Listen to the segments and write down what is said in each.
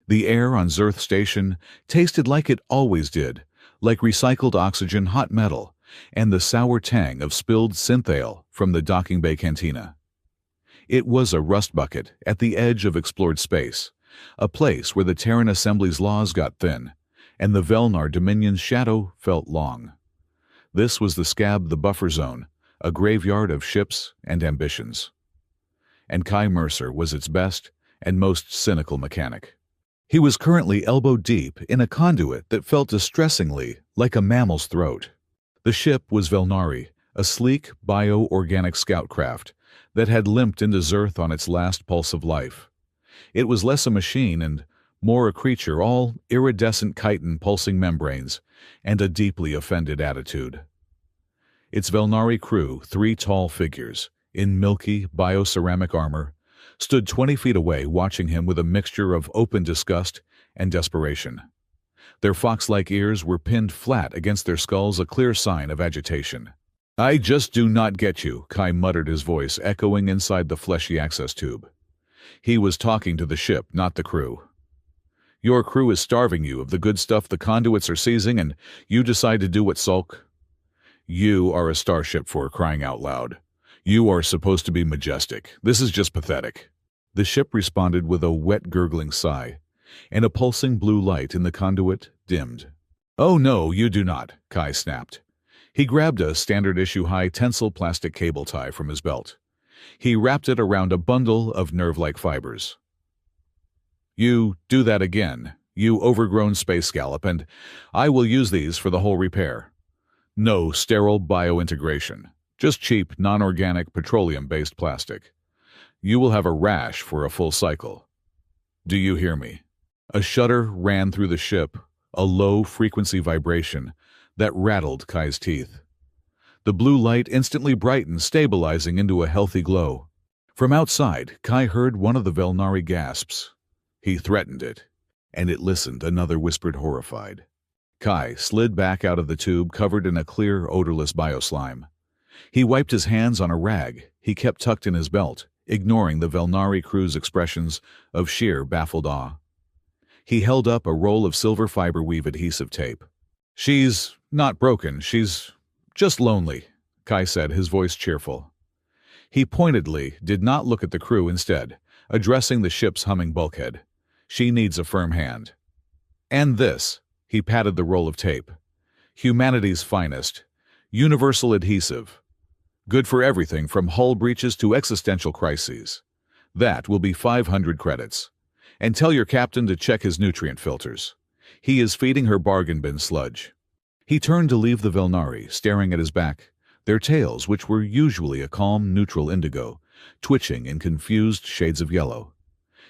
The air on Zerth Station tasted like it always did, like recycled oxygen hot metal, and the sour tang of spilled synthale from the docking bay cantina. It was a rust bucket at the edge of explored space, a place where the Terran Assembly's laws got thin, and the Velnar Dominion's shadow felt long. This was the Scab, the buffer zone, a graveyard of ships and ambitions. And Kai Mercer was its best and most cynical mechanic. He was currently elbow-deep in a conduit that felt distressingly like a mammal's throat. The ship was Velnari, a sleek, bio-organic scout craft that had limped into Zerth on its last pulse of life. It was less a machine and more a creature, all iridescent chitin pulsing membranes and a deeply offended attitude. Its Velnari crew, 3 tall figures, in milky, bioceramic armor, stood 20 feet away watching him with a mixture of open disgust and desperation. Their fox-like ears were pinned flat against their skulls, a clear sign of agitation. "I just do not get you," Kai muttered, his voice echoing inside the fleshy access tube. He was talking to the ship, not the crew. "Your crew is starving you of the good stuff the conduits are seizing, and you decide to do what, sulk? You are a starship, for crying out loud. You are supposed to be majestic. This is just pathetic." The ship responded with a wet, gurgling sigh, and a pulsing blue light in the conduit dimmed. "Oh no, you do not," Kai snapped. He grabbed a standard-issue high-tensile plastic cable tie from his belt. He wrapped it around a bundle of nerve-like fibers. "You do that again, you overgrown space scallop, and I will use these for the whole repair. No sterile biointegration, just cheap, non-organic, petroleum-based plastic. You will have a rash for a full cycle. Do you hear me?" A shudder ran through the ship, a low-frequency vibration that rattled Kai's teeth. The blue light instantly brightened, stabilizing into a healthy glow. From outside, Kai heard one of the Velnari gasps. He threatened it, and it listened, another whispered, horrified. Kai slid back out of the tube, covered in a clear, odorless bioslime. He wiped his hands on a rag he kept tucked in his belt, ignoring the Velnari crew's expressions of sheer, baffled awe. He held up a roll of silver fiber weave adhesive tape. "She's not broken, she's just lonely," Kai said, his voice cheerful. He pointedly did not look at the crew, instead, addressing the ship's humming bulkhead. "She needs a firm hand. And this," he patted the roll of tape. "Humanity's finest. Universal adhesive. Good for everything from hull breaches to existential crises. That will be 500 credits. And tell your captain to check his nutrient filters. He is feeding her bargain bin sludge." He turned to leave the Velnari, staring at his back, their tails, which were usually a calm, neutral indigo, twitching in confused shades of yellow.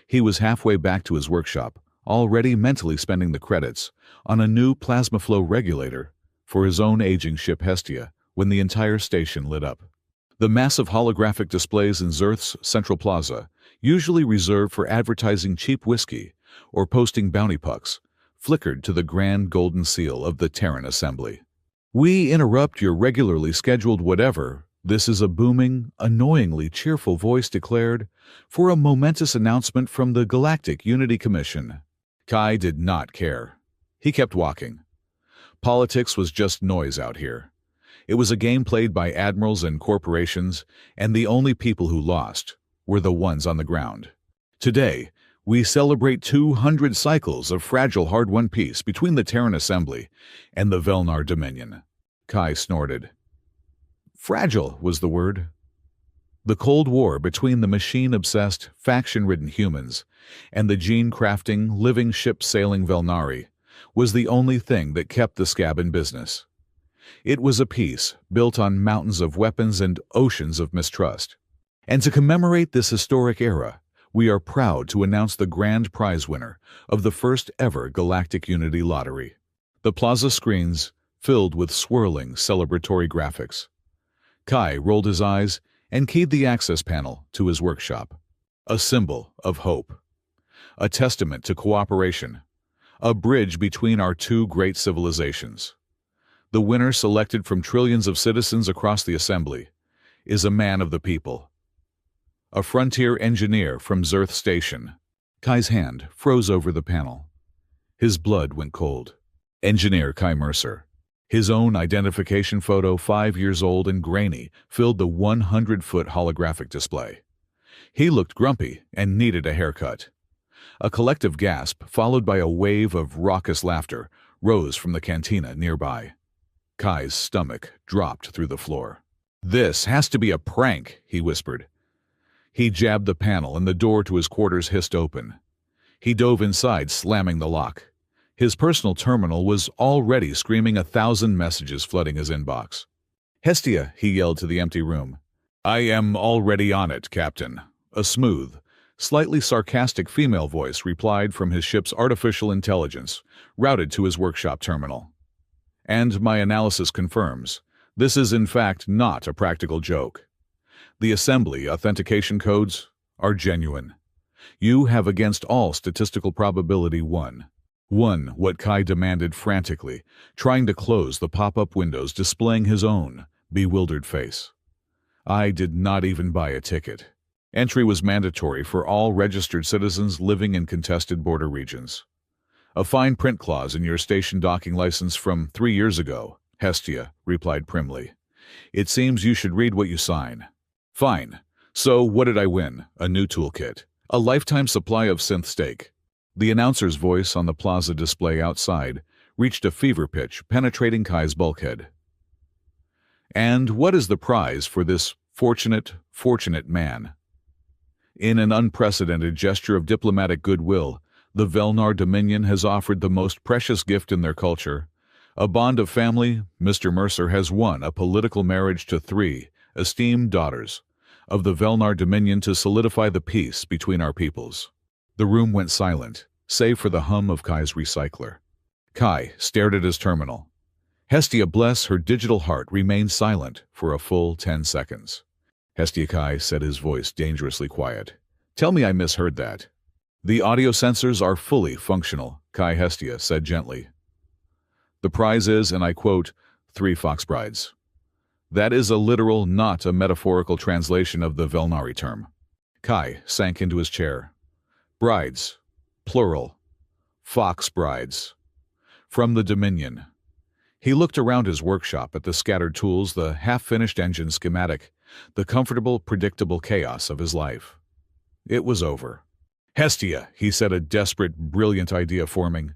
He was halfway back to his workshop, already mentally spending the credits on a new plasma flow regulator for his own aging ship Hestia, when the entire station lit up. The massive holographic displays in Zerth's central plaza, usually reserved for advertising cheap whiskey or posting bounty pucks, flickered to the grand golden seal of the Terran Assembly. "We interrupt your regularly scheduled whatever," this is a booming, annoyingly cheerful voice declared, "for a momentous announcement from the Galactic Unity Commission." Kai did not care. He kept walking. Politics was just noise out here. It was a game played by admirals and corporations, and the only people who lost were the ones on the ground. Today, we celebrate 200 cycles of fragile, hard-won peace between the Terran Assembly and the Velnar Dominion. Kai snorted. Fragile was the word. The Cold War between the machine-obsessed, faction-ridden humans and the gene-crafting, living ship-sailing Velnari was the only thing that kept the Scab in business. It was a peace built on mountains of weapons and oceans of mistrust. And to commemorate this historic era, we are proud to announce the grand prize winner of the first ever Galactic Unity Lottery. The plaza screens filled with swirling, celebratory graphics. Kai rolled his eyes and keyed the access panel to his workshop. A symbol of hope. A testament to cooperation. A bridge between our two great civilizations. The winner, selected from trillions of citizens across the Assembly, is a man of the people. A frontier engineer from Zerth Station. Kai's hand froze over the panel. His blood went cold. Engineer Kai Mercer. His own identification photo, 5 years old and grainy, filled the 100-foot holographic display. He looked grumpy and needed a haircut. A collective gasp, followed by a wave of raucous laughter, rose from the cantina nearby. Kai's stomach dropped through the floor. "This has to be a prank," he whispered. He jabbed the panel and the door to his quarters hissed open. He dove inside, slamming the lock. His personal terminal was already screaming 1,000 messages flooding his inbox. "Hestia," he yelled to the empty room. "I am already on it, Captain." A smooth, slightly sarcastic female voice replied from his ship's artificial intelligence, routed to his workshop terminal. "And my analysis confirms, this is in fact not a practical joke. The assembly authentication codes are genuine. You have against all statistical probability won. Won what Kai demanded frantically, trying to close the pop-up windows displaying his own bewildered face. I did not even buy a ticket. Entry was mandatory for all registered citizens living in contested border regions. A fine print clause in your station docking license from 3 years ago, Hestia replied primly. It seems you should read what you sign. Fine. So what did I win? A new toolkit. A lifetime supply of synth steak. The announcer's voice on the plaza display outside reached a fever pitch, penetrating Kai's bulkhead. And what is the prize for this fortunate man? In an unprecedented gesture of diplomatic goodwill, the Velnar Dominion has offered the most precious gift in their culture. A bond of family. Mr. Mercer has won a political marriage to 3 esteemed daughters of the Velnar Dominion to solidify the peace between our peoples. The room went silent, save for the hum of Kai's recycler. Kai stared at his terminal. Hestia, bless her digital heart, remained silent for a full 10 seconds. Hestia, Kai said, his voice dangerously quiet. Tell me I misheard that. The audio sensors are fully functional, Kai Hestia said gently. The prize is, and I quote, 3 fox brides. That is a literal, not a metaphorical translation of the Velnari term. Kai sank into his chair. Brides, plural, fox brides. From the Dominion. He looked around his workshop at the scattered tools, the half-finished engine schematic, the comfortable, predictable chaos of his life. It was over. Hestia, he said, a desperate, brilliant idea forming.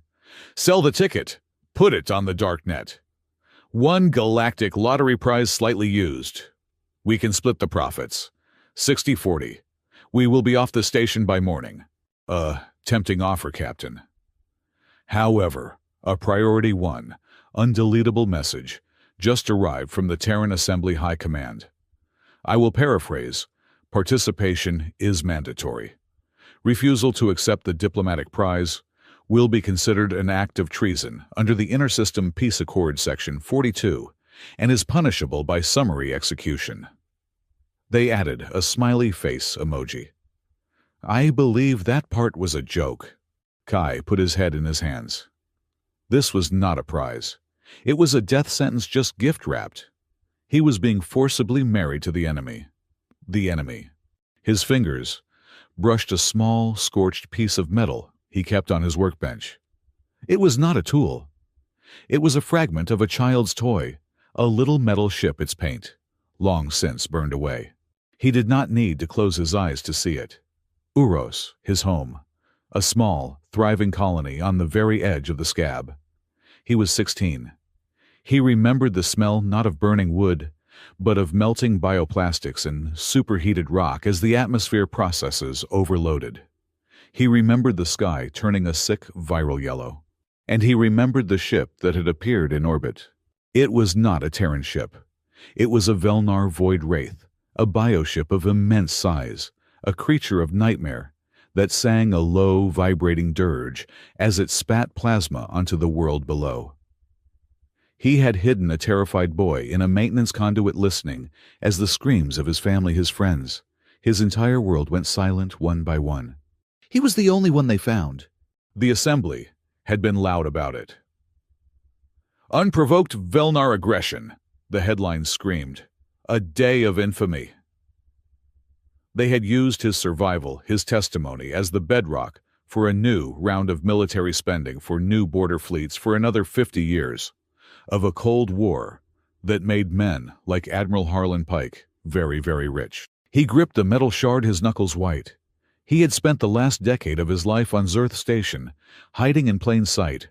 Sell the ticket. Put it on the dark net. 1 galactic lottery prize slightly used. We can split the profits. 60-40. We will be off the station by morning. Tempting offer, Captain. However, a priority 1, undeletable message, just arrived from the Terran Assembly High Command. I will paraphrase. Participation is mandatory. Refusal to accept the diplomatic prize will be considered an act of treason under the Intersystem Peace Accord Section 42 and is punishable by summary execution. They added a smiley face emoji. I believe that part was a joke. Kai put his head in his hands. This was not a prize. It was a death sentence just gift-wrapped. He was being forcibly married to the enemy. The enemy. His fingers brushed a small, scorched piece of metal he kept on his workbench. It was not a tool. It was a fragment of a child's toy, a little metal ship, its paint, long since burned away. He did not need to close his eyes to see it. Uros, his home, a small, thriving colony on the very edge of the scab. He was 16. He remembered the smell not of burning wood, but of melting bioplastics and superheated rock as the atmosphere processes overloaded. He remembered the sky turning a sick viral yellow. And he remembered the ship that had appeared in orbit. It was not a Terran ship. It was a Velnar Void Wraith, a bioship of immense size, a creature of nightmare that sang a low, vibrating dirge as it spat plasma onto the world below. He had hidden a terrified boy in a maintenance conduit, listening as the screams of his family, his friends. His entire world went silent one by one. He was the only one they found. The assembly had been loud about it. Unprovoked Velnar aggression, the headline screamed. A day of infamy. They had used his survival, his testimony, as the bedrock for a new round of military spending, for new border fleets, for another 50 years of a Cold War that made men like Admiral Harlan Pike very, very rich. He gripped the metal shard, his knuckles white. He had spent the last decade of his life on Zerth Station, hiding in plain sight,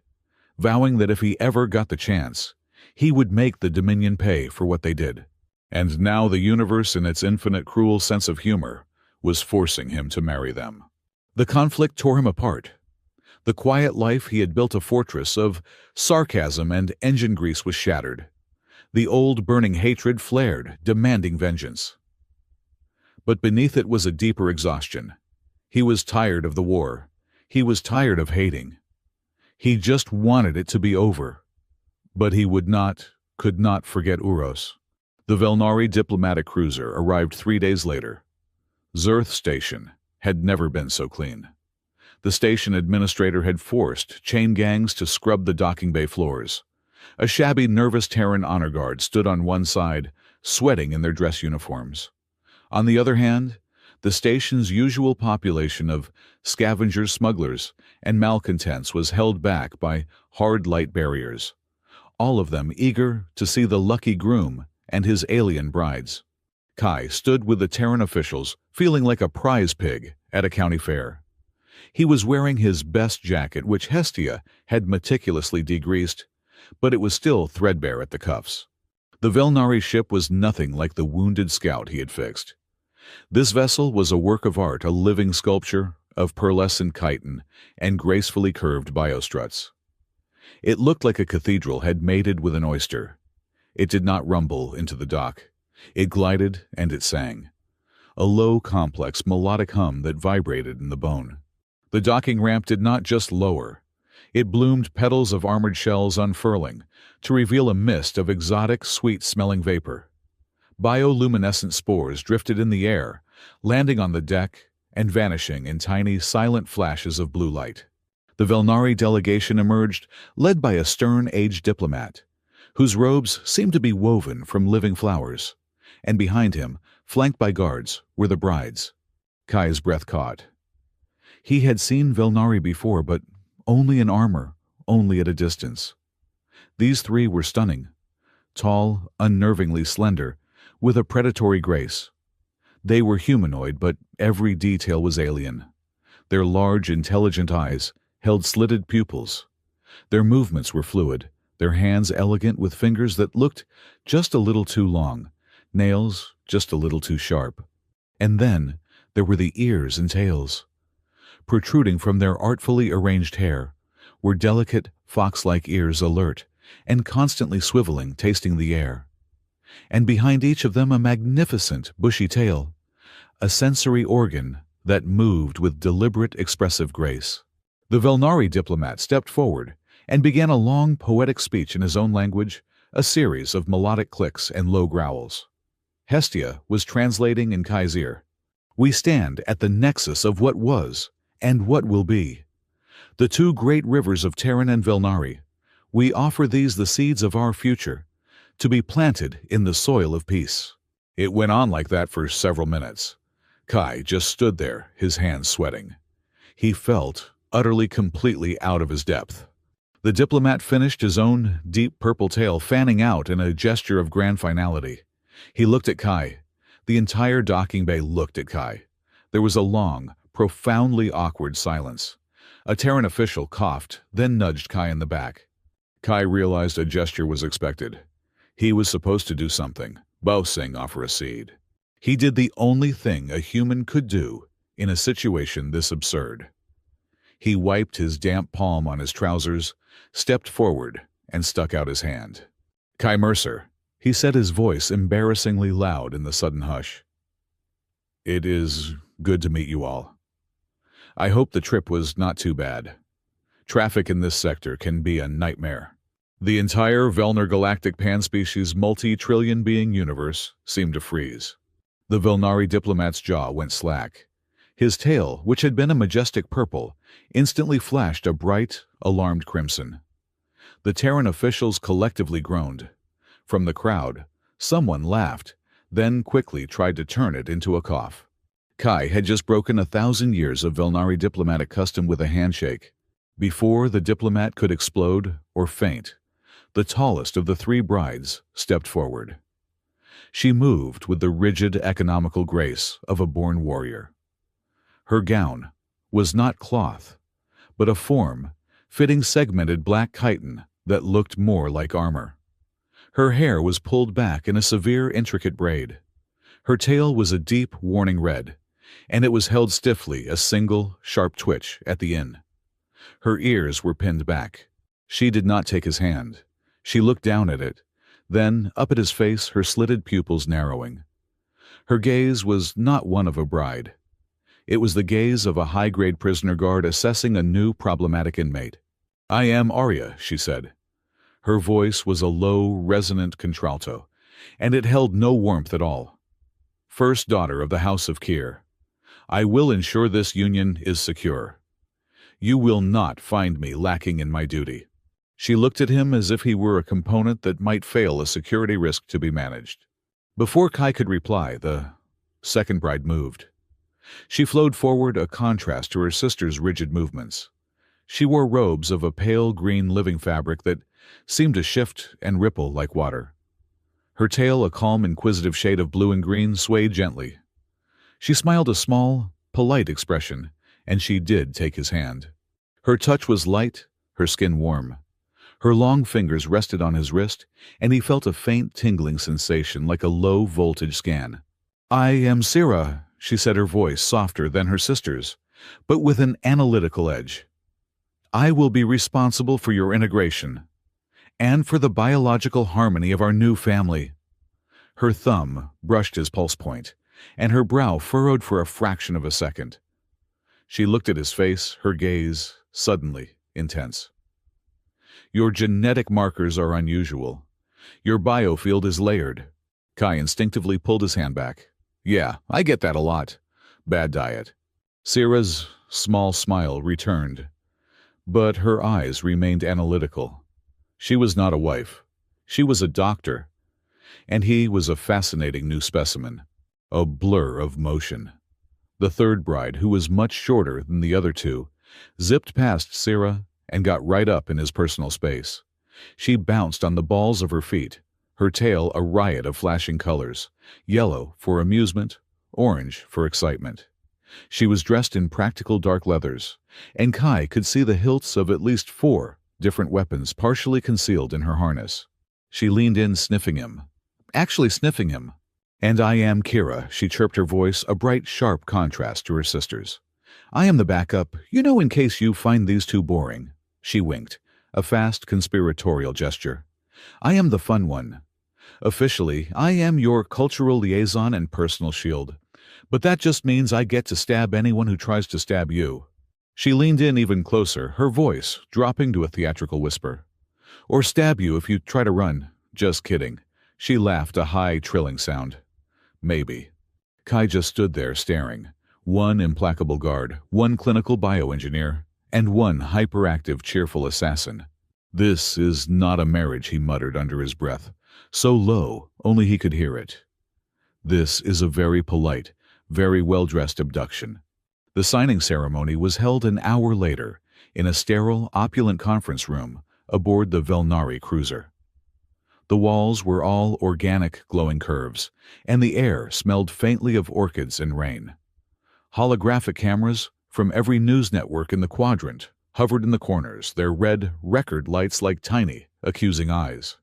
vowing that if he ever got the chance, he would make the Dominion pay for what they did. And now the universe, in its infinite cruel sense of humor, was forcing him to marry them. The conflict tore him apart. The quiet life he had built a fortress of sarcasm and engine grease was shattered. The old burning hatred flared, demanding vengeance. But beneath it was a deeper exhaustion. He was tired of the war. He was tired of hating. He just wanted it to be over. But he could not forget Uros. The Velnari diplomatic cruiser arrived 3 days later. Zerth Station had never been so clean. The station administrator had forced chain gangs to scrub the docking bay floors. A shabby, nervous Terran honor guard stood on one side, sweating in their dress uniforms. On the other hand, the station's usual population of scavengers, smugglers, and malcontents was held back by hard light barriers, all of them eager to see the lucky groom and his alien brides. Kai stood with the Terran officials, feeling like a prize pig at a county fair. He was wearing his best jacket, which Hestia had meticulously degreased, but it was still threadbare at the cuffs. The Velnari ship was nothing like the wounded scout he had fixed. This vessel was a work of art, a living sculpture of pearlescent chitin and gracefully curved biostruts. It looked like a cathedral had mated with an oyster. It did not rumble into the dock. It glided and it sang, a low, complex, melodic hum that vibrated in the bone. The docking ramp did not just lower. It bloomed petals of armored shells unfurling to reveal a mist of exotic, sweet-smelling vapor. Bioluminescent spores drifted in the air, landing on the deck and vanishing in tiny, silent flashes of blue light. The Velnari delegation emerged, led by a stern, aged diplomat, whose robes seemed to be woven from living flowers, and behind him, flanked by guards, were the brides. Kai's breath caught. He had seen Velnari before, but only in armor, only at a distance. These three were stunning, tall, unnervingly slender, with a predatory grace. They were humanoid, but every detail was alien. Their large, intelligent eyes held slitted pupils. Their movements were fluid, their hands elegant with fingers that looked just a little too long, nails just a little too sharp. And then there were the ears and tails. Protruding from their artfully arranged hair were delicate, fox-like ears, alert and constantly swiveling, tasting the air. And behind each of them a magnificent, bushy tail, a sensory organ that moved with deliberate, expressive grace. The Velnari diplomat stepped forward and began a long, poetic speech in his own language, a series of melodic clicks and low growls. Hestia was translating in Kai's ear. "We stand at the nexus of what was and what will be. The two great rivers of Terran and Velnari. We offer these the seeds of our future, to be planted in the soil of peace." It went on like that for several minutes. Kai just stood there, his hands sweating. He felt utterly, completely out of his depth. The diplomat finished his own deep purple tail, fanning out in a gesture of grand finality. He looked at Kai. The entire docking bay looked at Kai. There was a long, profoundly awkward silence. A Terran official coughed, then nudged Kai in the back. Kai realized a gesture was expected. He was supposed to do something, boasting, offer a seed. He did the only thing a human could do in a situation this absurd. He wiped his damp palm on his trousers, stepped forward, and stuck out his hand. "Kai Mercer," he said, his voice embarrassingly loud in the sudden hush. "It is good to meet you all. I hope the trip was not too bad. Traffic in this sector can be a nightmare." The entire Velnar Galactic panspecies multi-trillion being universe seemed to freeze. The Velnari diplomat's jaw went slack. His tail, which had been a majestic purple, instantly flashed a bright, alarmed crimson. The Terran officials collectively groaned. From the crowd, someone laughed, then quickly tried to turn it into a cough. Kai had just broken 1,000 years of Velnari diplomatic custom with a handshake. Before the diplomat could explode or faint, the tallest of the three brides stepped forward. She moved with the rigid, economical grace of a born warrior. Her gown was not cloth, but a form-fitting segmented black chiton that looked more like armor. Her hair was pulled back in a severe, intricate braid. Her tail was a deep, warning red, and it was held stiffly, a single, sharp twitch at the end. Her ears were pinned back. She did not take his hand. She looked down at it, then up at his face, her slitted pupils narrowing. Her gaze was not one of a bride. It was the gaze of a high-grade prisoner guard assessing a new problematic inmate. "I am Arya," she said. Her voice was a low, resonant contralto, and it held no warmth at all. "First daughter of the House of Kyr. I will ensure this union is secure. You will not find me lacking in my duty." She looked at him as if he were a component that might fail a security risk to be managed. Before Kai could reply, the second bride moved. She flowed forward, a contrast to her sister's rigid movements. She wore robes of a pale green living fabric that seemed to shift and ripple like water. Her tail, a calm, inquisitive shade of blue and green, swayed gently. She smiled a small, polite expression, and she did take his hand. Her touch was light, her skin warm. Her long fingers rested on his wrist, and he felt a faint tingling sensation like a low-voltage scan. "I am Sira," she said, her voice softer than her sister's, but with an analytical edge. "I will be responsible for your integration, and for the biological harmony of our new family." Her thumb brushed his pulse point, and her brow furrowed for a fraction of a second. She looked at his face, her gaze suddenly intense. "Your genetic markers are unusual. Your biofield is layered." Kai instinctively pulled his hand back. "Yeah, I get that a lot. Bad diet." Sira's small smile returned, but her eyes remained analytical. She was not a wife. She was a doctor, and he was a fascinating new specimen, a blur of motion. The third bride, who was much shorter than the other two, zipped past Sira and got right up in his personal space. She bounced on the balls of her feet, her tail a riot of flashing colors, yellow for amusement, orange for excitement. She was dressed in practical dark leathers, and Kai could see the hilts of at least 4 different weapons partially concealed in her harness. She leaned in, sniffing him. "And I am Kira," she chirped, her voice a bright, sharp contrast to her sister's. "I am the backup, in case you find these too boring." She winked, a fast, conspiratorial gesture. "I am the fun one. Officially, I am your cultural liaison and personal shield. But that just means I get to stab anyone who tries to stab you." She leaned in even closer, her voice dropping to a theatrical whisper. "Or stab you if you try to run. Just kidding." She laughed, a high, trilling sound. "Maybe." Kai just stood there staring. One implacable guard, one clinical bioengineer, and one hyperactive, cheerful assassin. "This is not a marriage," he muttered under his breath, so low only he could hear it. "This is a very polite, very well-dressed abduction." The signing ceremony was held an hour later in a sterile, opulent conference room aboard the Velnari cruiser. The walls were all organic, glowing curves, and the air smelled faintly of orchids and rain. Holographic cameras from every news network in the quadrant hovered in the corners, their red record lights like tiny, accusing eyes.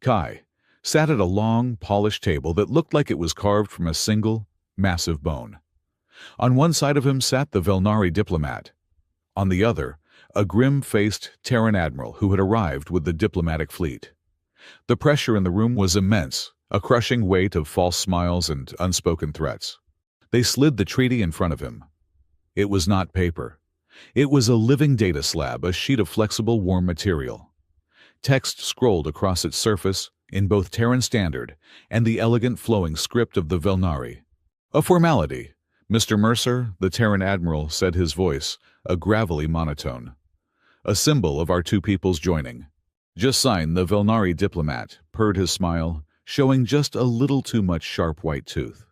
Kai sat at a long, polished table that looked like it was carved from a single, massive bone. On one side of him sat the Velnari diplomat. On the other, a grim-faced Terran admiral who had arrived with the diplomatic fleet. The pressure in the room was immense, a crushing weight of false smiles and unspoken threats. They slid the treaty in front of him. It was not paper. It was a living data slab, a sheet of flexible, warm material. Text scrolled across its surface in both Terran Standard and the elegant flowing script of the Velnari. "A formality," Mr. Mercer, the Terran admiral, said, his voice a gravelly monotone. "A symbol of our two peoples joining." "Just sign," the Velnari diplomat purred, his smile showing just a little too much sharp white tooth.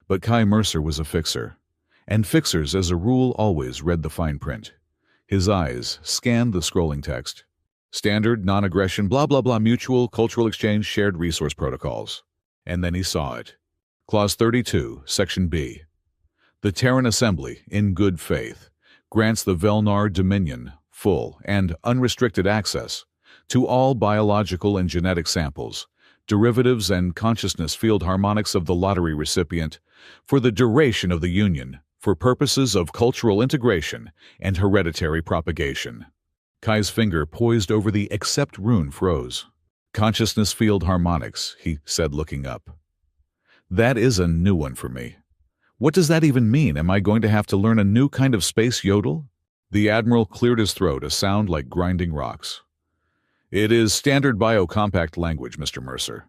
But Kai Mercer was a fixer. And Fixers, as a rule, always read the fine print. His eyes scanned the scrolling text. Standard, non-aggression, blah blah blah, mutual, cultural exchange, shared resource protocols. And then he saw it. Clause 32, Section B. The Terran Assembly, in good faith, grants the Velnar Dominion full and unrestricted access to all biological and genetic samples, derivatives and consciousness field harmonics of the lottery recipient for the duration of the Union for purposes of cultural integration and hereditary propagation. Kai's finger poised over the accept rune froze. Consciousness field harmonics, he said, looking up. That is a new one for me. What does that even mean? Am I going to have to learn a new kind of space yodel? The Admiral cleared his throat, a sound like grinding rocks. It is standard biocompact language, Mr. Mercer.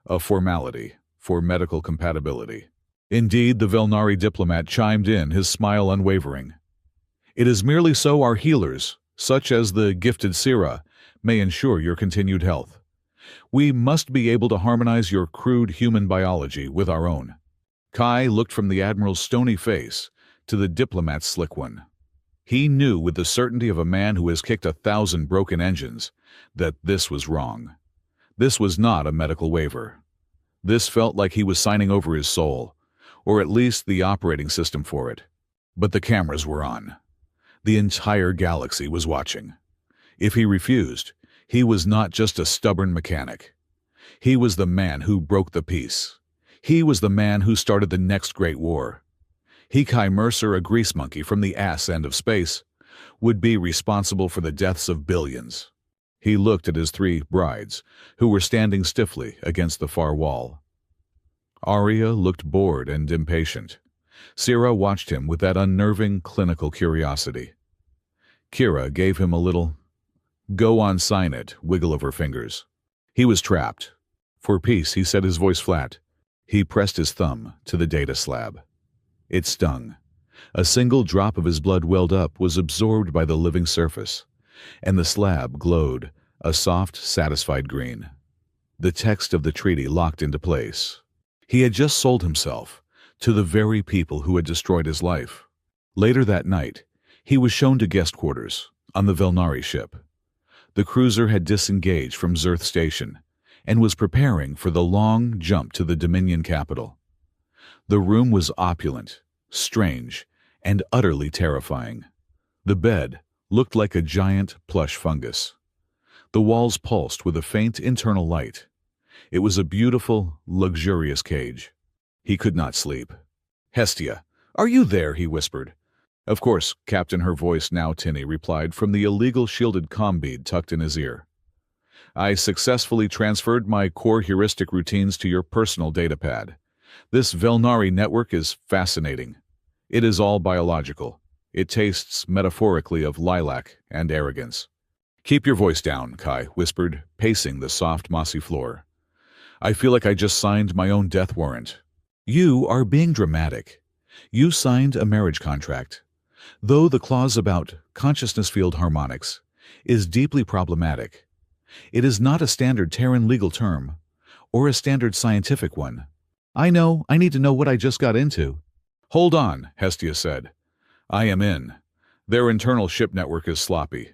A formality for medical compatibility. Indeed, the Velnari diplomat chimed in, his smile unwavering. It is merely so our healers, such as the gifted Sira, may ensure your continued health. We must be able to harmonize your crude human biology with our own. Kai looked from the Admiral's stony face to the diplomat's slick one. He knew with the certainty of a man who has kicked 1,000 broken engines that this was wrong. This was not a medical waiver. This felt like he was signing over his soul, or at least the operating system for it. But the cameras were on. The entire galaxy was watching. If he refused, he was not just a stubborn mechanic. He was the man who broke the peace. He was the man who started the next great war. He, Kai Mercer, a grease monkey from the ass end of space, would be responsible for the deaths of billions. He looked at his 3 brides, who were standing stiffly against the far wall. Arya looked bored and impatient. Sira watched him with that unnerving clinical curiosity. Kira gave him a little, "Go on, sign it," wiggle of her fingers. He was trapped. For peace, he said, his voice flat. He pressed his thumb to the data slab. It stung. A single drop of his blood welled up, was absorbed by the living surface, and the slab glowed, a soft, satisfied green. The text of the treaty locked into place. He had just sold himself to the very people who had destroyed his life. Later that night, he was shown to guest quarters on the Velnari ship. The cruiser had disengaged from Zerth Station and was preparing for the long jump to the Dominion capital. The room was opulent, strange, and utterly terrifying. The bed looked like a giant plush fungus. The walls pulsed with a faint internal light. It was a beautiful, luxurious cage. He could not sleep. "Hestia, are you there?" he whispered. "Of course, Captain," her voice now tinny replied from the illegal shielded comm bead tucked in his ear. "I successfully transferred my core heuristic routines to your personal datapad. This Velnari network is fascinating. It is all biological. It tastes metaphorically of lilac and arrogance." "Keep your voice down," Kai whispered, pacing the soft, mossy floor. "I feel like I just signed my own death warrant." "You are being dramatic. You signed a marriage contract. Though the clause about consciousness field harmonics is deeply problematic, it is not a standard Terran legal term, or a standard scientific one. I know, I need to know what I just got into." "Hold on," Hestia said. "I am in. Their internal ship network is sloppy.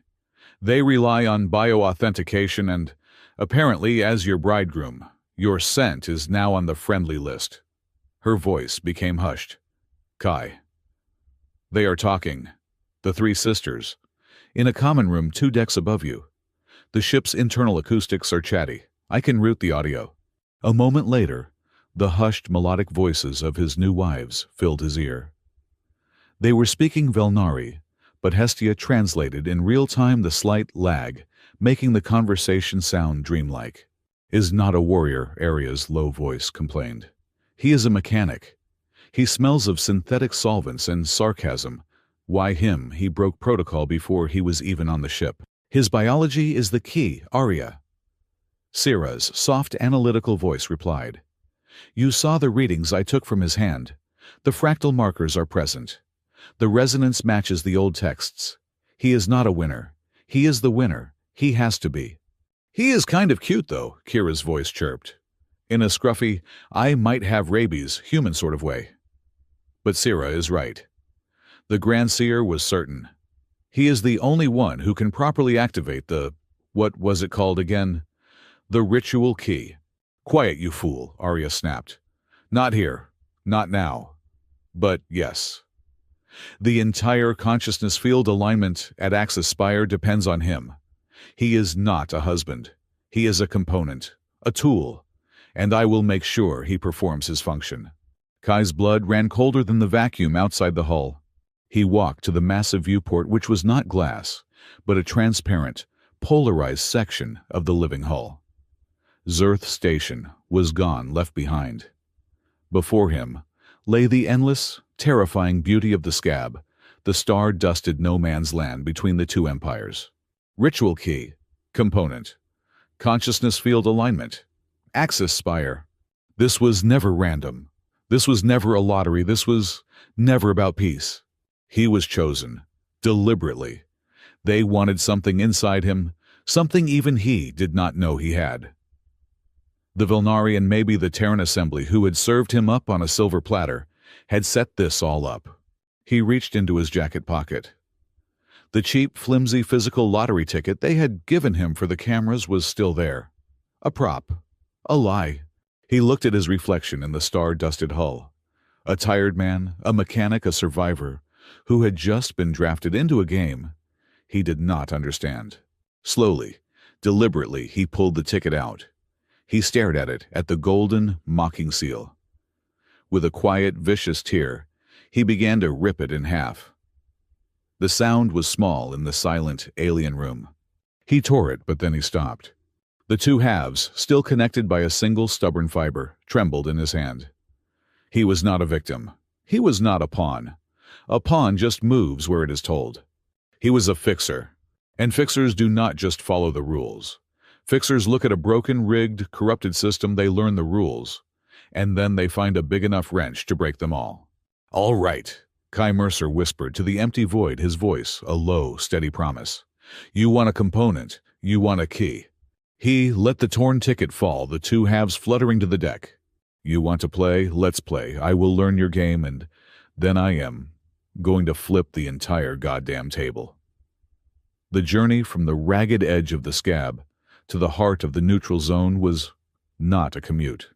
They rely on bioauthentication and, apparently, as your bridegroom, your scent is now on the friendly list." Her voice became hushed. "Kai. They are talking. The 3 sisters. In a common room 2 decks above you. The ship's internal acoustics are chatty. I can route the audio." A moment later, the hushed melodic voices of his new wives filled his ear. They were speaking Velnari, but Hestia translated in real time the slight lag, making the conversation sound dreamlike. "Is not a warrior," Arya's low voice complained. "He is a mechanic. He smells of synthetic solvents and sarcasm. Why him? He broke protocol before he was even on the ship. His biology is the key, Arya." Sira's soft analytical voice replied. "You saw the readings I took from his hand. The fractal markers are present. The resonance matches the old texts. He is not a winner. He is the winner. He has to be." "He is kind of cute, though," Kira's voice chirped. In a scruffy, I might have rabies, human sort of way. But Sira is right. The Grand Seer was certain. He is the only one who can properly activate what was it called again? The ritual key. Quiet, you fool, Arya snapped. Not here. Not now. But yes. The entire consciousness field alignment at Axis Spire depends on him. He is not a husband. He is a component, a tool, and I will make sure he performs his function. Kai's blood ran colder than the vacuum outside the hull. He walked to the massive viewport, which was not glass, but a transparent, polarized section of the living hull. Zerth Station was gone, left behind. Before him lay the endless, terrifying beauty of the scab, the star-dusted no-man's land between the two empires. Ritual key, component, consciousness field alignment, Axis Spire. This was never random. This was never a lottery. This was never about peace. He was chosen, deliberately. They wanted something inside him, something even he did not know he had. The Vilnari and maybe the Terran Assembly who had served him up on a silver platter had set this all up. He reached into his jacket pocket. The cheap, flimsy physical lottery ticket they had given him for the cameras was still there. A prop. A lie. He looked at his reflection in the star-dusted hull. A tired man, a mechanic, a survivor, who had just been drafted into a game he did not understand. Slowly, deliberately, he pulled the ticket out. He stared at it, at the golden, mocking seal. With a quiet, vicious tear, he began to rip it in half. The sound was small in the silent, alien room. He tore it, but then he stopped. The two halves, still connected by a single stubborn fiber, trembled in his hand. He was not a victim. He was not a pawn. A pawn just moves where it is told. He was a fixer. And fixers do not just follow the rules. Fixers look at a broken, rigged, corrupted system, they learn the rules, and then they find a big enough wrench to break them all. All right, Kai Mercer whispered to the empty void, his voice a low, steady promise. You want a component, you want a key. He let the torn ticket fall, the two halves fluttering to the deck. You want to play? Let's play. I will learn your game, and then I am going to flip the entire goddamn table. The journey from the ragged edge of the scab to the heart of the neutral zone was not a commute.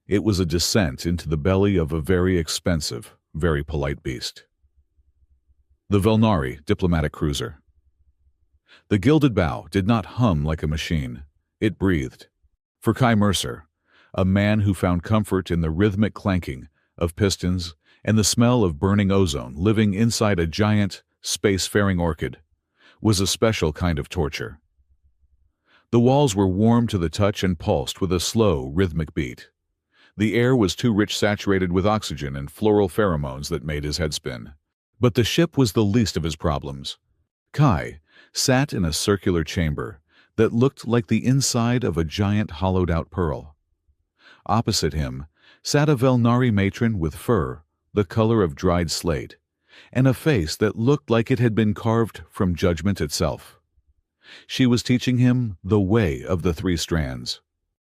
It was a descent into the belly of a very expensive, very polite beast. The Vilnari diplomatic cruiser. The gilded bow did not hum like a machine. It breathed. For Kai Mercer, a man who found comfort in the rhythmic clanking of pistons and the smell of burning ozone living inside a giant, space-faring orchid, was a special kind of torture. The walls were warm to the touch and pulsed with a slow, rhythmic beat. The air was too rich, saturated with oxygen and floral pheromones that made his head spin. But the ship was the least of his problems. Kai sat in a circular chamber that looked like the inside of a giant hollowed-out pearl. Opposite him sat a Vilnari matron with fur the color of dried slate, and a face that looked like it had been carved from judgment itself. She was teaching him the way of the three strands.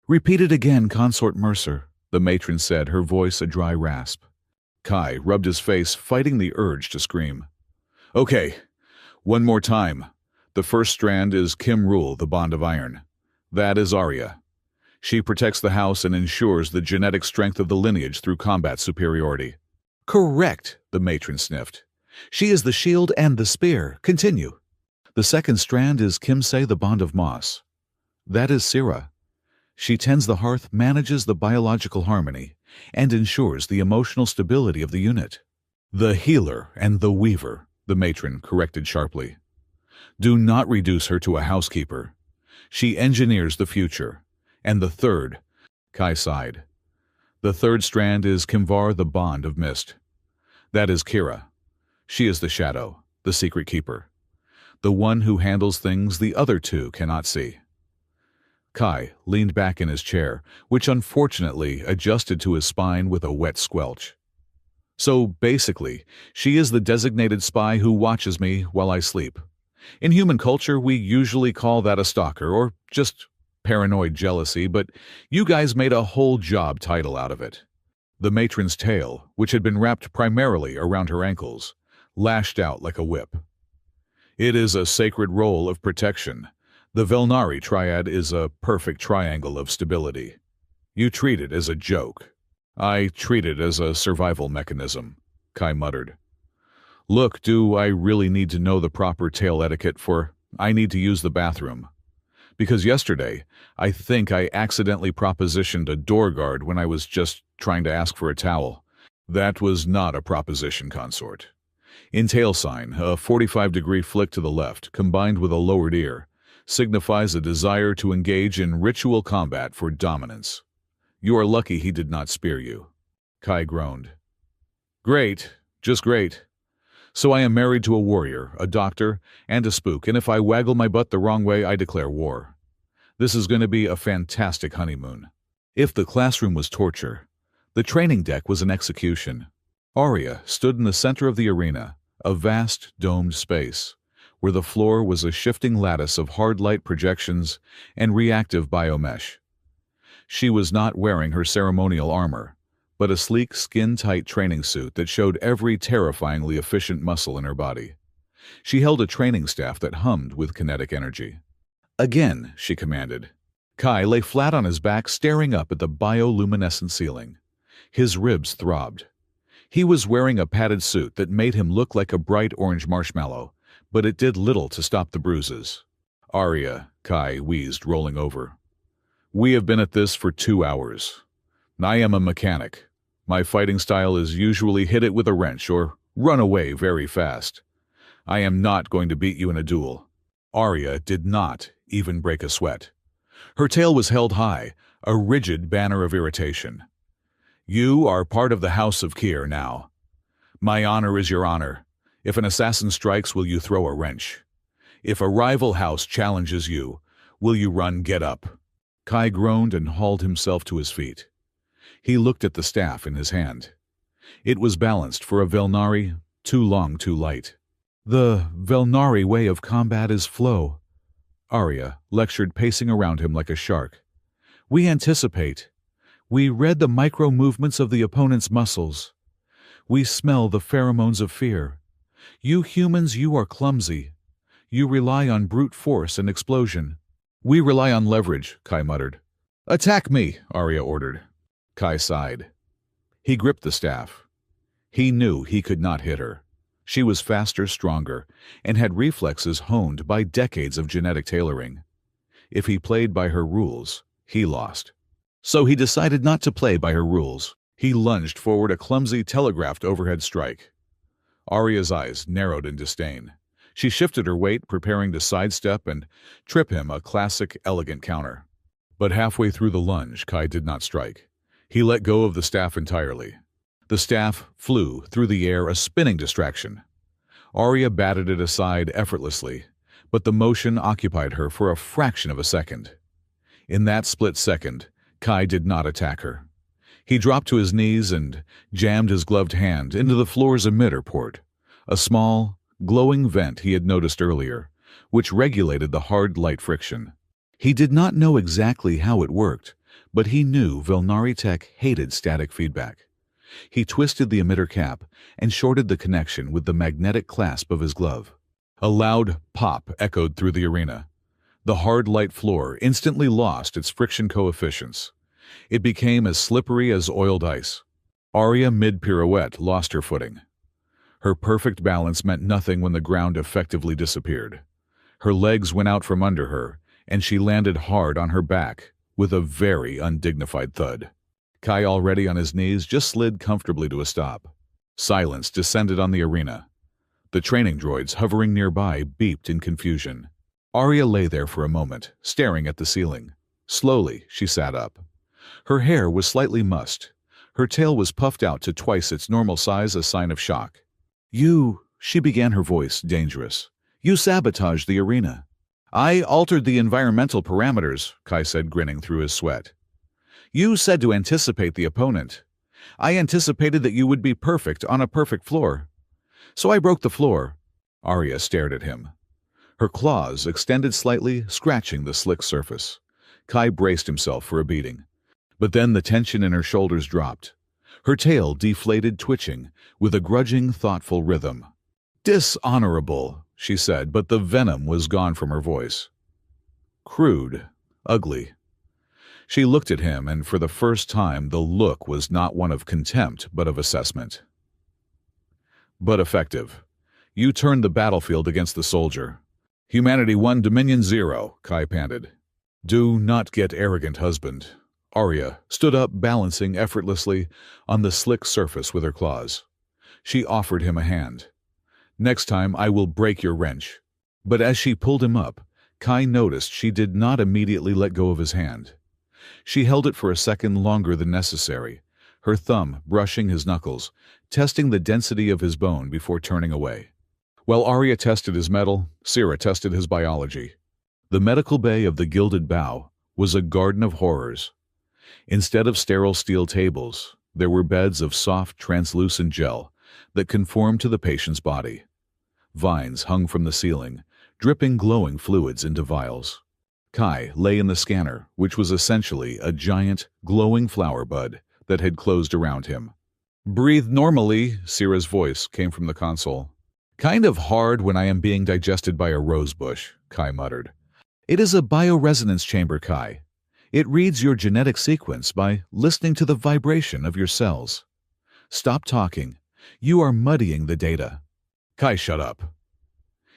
"Repeat it again, Consort Mercer," the matron said, her voice a dry rasp. Kai rubbed his face, fighting the urge to scream. "Okay, one more time. The first strand is Kim Rule, the Bond of Iron. That is Arya. She protects the house and ensures the genetic strength of the lineage through combat superiority." "Correct," the matron sniffed. "She is the shield and the spear. Continue." "The second strand is Kimse, the Bond of Moss. That is Sira. She tends the hearth, manages the biological harmony, and ensures the emotional stability of the unit." "The healer and the weaver," the matron corrected sharply. "Do not reduce her to a housekeeper. She engineers the future. And the third," Kai sighed, "the third strand is Kimvar, the Bond of Mist. That is Kira. She is the shadow, the secret keeper, the one who handles things the other two cannot see." Kai leaned back in his chair, which unfortunately adjusted to his spine with a wet squelch. "So basically, she is the designated spy who watches me while I sleep. In human culture, we usually call that a stalker or just paranoid jealousy, but you guys made a whole job title out of it." The matron's tail, which had been wrapped primarily around her ankles, lashed out like a whip. It is a sacred role of protection. The Velnari triad is a perfect triangle of stability. You treat it as a joke. I treat it as a survival mechanism, Kai muttered. Look, do I really need to know the proper tail etiquette for I need to use the bathroom? Because yesterday, I think I accidentally propositioned a door guard when I was just trying to ask for a towel. That was not a proposition, consort. In tail sign, a 45-degree flick to the left, combined with a lowered ear, signifies a desire to engage in ritual combat for dominance. You are lucky he did not spear you. Kai groaned. Great, just great. So I am married to a warrior, a doctor, and a spook, and if I waggle my butt the wrong way, I declare war. This is going to be a fantastic honeymoon. If the classroom was torture, the training deck was an execution. Arya stood in the center of the arena, a vast, domed space, where the floor was a shifting lattice of hard light projections and reactive biomesh. She was not wearing her ceremonial armor, but a sleek, skin-tight training suit that showed every terrifyingly efficient muscle in her body. She held a training staff that hummed with kinetic energy. Again, she commanded. Kai lay flat on his back, staring up at the bioluminescent ceiling. His ribs throbbed. He was wearing a padded suit that made him look like a bright orange marshmallow, but it did little to stop the bruises. Arya, Kai wheezed, rolling over. We have been at this for 2 hours. I am a mechanic. My fighting style is usually hit it with a wrench or run away very fast. I am not going to beat you in a duel. Arya did not even break a sweat. Her tail was held high, a rigid banner of irritation. You are part of the House of Kier now. My honor is your honor. If an assassin strikes, will you throw a wrench? If a rival house challenges you, will you run get up? Kai groaned and hauled himself to his feet. He looked at the staff in his hand. It was balanced for a Velnari, too long, too light. The Velnari way of combat is flow. Arya lectured, pacing around him like a shark. We anticipate. We read the micro-movements of the opponent's muscles. We smell the pheromones of fear. You humans, you are clumsy. You rely on brute force and explosion. We rely on leverage, Kai muttered. Attack me, Arya ordered. Kai sighed. He gripped the staff. He knew he could not hit her. She was faster, stronger, and had reflexes honed by decades of genetic tailoring. If he played by her rules, he lost. So he decided not to play by her rules. He lunged forward a clumsy, telegraphed overhead strike. Arya's eyes narrowed in disdain. She shifted her weight, preparing to sidestep and trip him a classic, elegant counter. But halfway through the lunge, Kai did not strike. He let go of the staff entirely. The staff flew through the air, a spinning distraction. Arya batted it aside effortlessly, but the motion occupied her for a fraction of a second. In that split second, Kai did not attack her. He dropped to his knees and jammed his gloved hand into the floor's emitter port, a small, glowing vent he had noticed earlier, which regulated the hard light friction. He did not know exactly how it worked, but he knew Velnari tech hated static feedback. He twisted the emitter cap and shorted the connection with the magnetic clasp of his glove. A loud pop echoed through the arena. The hard light floor instantly lost its friction coefficients. It became as slippery as oiled ice. Arya, mid-pirouette, lost her footing. Her perfect balance meant nothing when the ground effectively disappeared. Her legs went out from under her, and she landed hard on her back with a very undignified thud. Kai, already on his knees, just slid comfortably to a stop. Silence descended on the arena. The training droids hovering nearby beeped in confusion. Arya lay there for a moment, staring at the ceiling. Slowly, she sat up. Her hair was slightly mussed. Her tail was puffed out to twice its normal size, a sign of shock. She began, her voice dangerous. You sabotaged the arena. I altered the environmental parameters, Kai said, grinning through his sweat. You said to anticipate the opponent. I anticipated that you would be perfect on a perfect floor. So I broke the floor. Arya stared at him. Her claws extended slightly, scratching the slick surface. Kai braced himself for a beating. But then the tension in her shoulders dropped. Her tail deflated, twitching, with a grudging, thoughtful rhythm. Dishonorable, she said, but the venom was gone from her voice. Crude, ugly. She looked at him, and for the first time the look was not one of contempt but of assessment. But effective. You turned the battlefield against the soldier. Humanity 1, Dominion 0, Kai panted. Do not get arrogant, husband. Arya stood up, balancing effortlessly on the slick surface with her claws. She offered him a hand. Next time I will break your wrench. But as she pulled him up, Kai noticed she did not immediately let go of his hand. She held it for a second longer than necessary, her thumb brushing his knuckles, testing the density of his bone before turning away. While Arya tested his metal, Sira tested his biology. The medical bay of the Gilded Bow was a garden of horrors. Instead of sterile steel tables, there were beds of soft, translucent gel that conformed to the patient's body. Vines hung from the ceiling, dripping glowing fluids into vials. Kai lay in the scanner, which was essentially a giant, glowing flower bud that had closed around him. Breathe normally, Sira's voice came from the console. Kind of hard when I am being digested by a rose bush, Kai muttered. It is a bioresonance chamber, Kai. It reads your genetic sequence by listening to the vibration of your cells. Stop talking. You are muddying the data. Kai, shut up.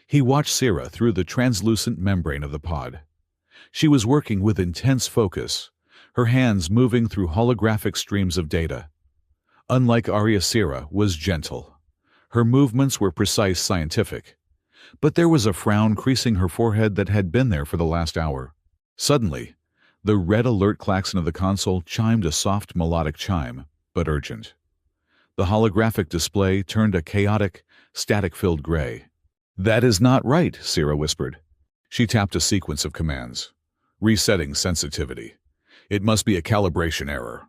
He watched Sira through the translucent membrane of the pod. She was working with intense focus, her hands moving through holographic streams of data. Unlike Arya, Sira was gentle. Her movements were precise, scientific. But there was a frown creasing her forehead that had been there for the last hour. Suddenly, the red alert klaxon of the console chimed a soft melodic chime, but urgent. The holographic display turned a chaotic, static-filled gray. That is not right, Sira whispered. She tapped a sequence of commands. Resetting sensitivity. It must be a calibration error.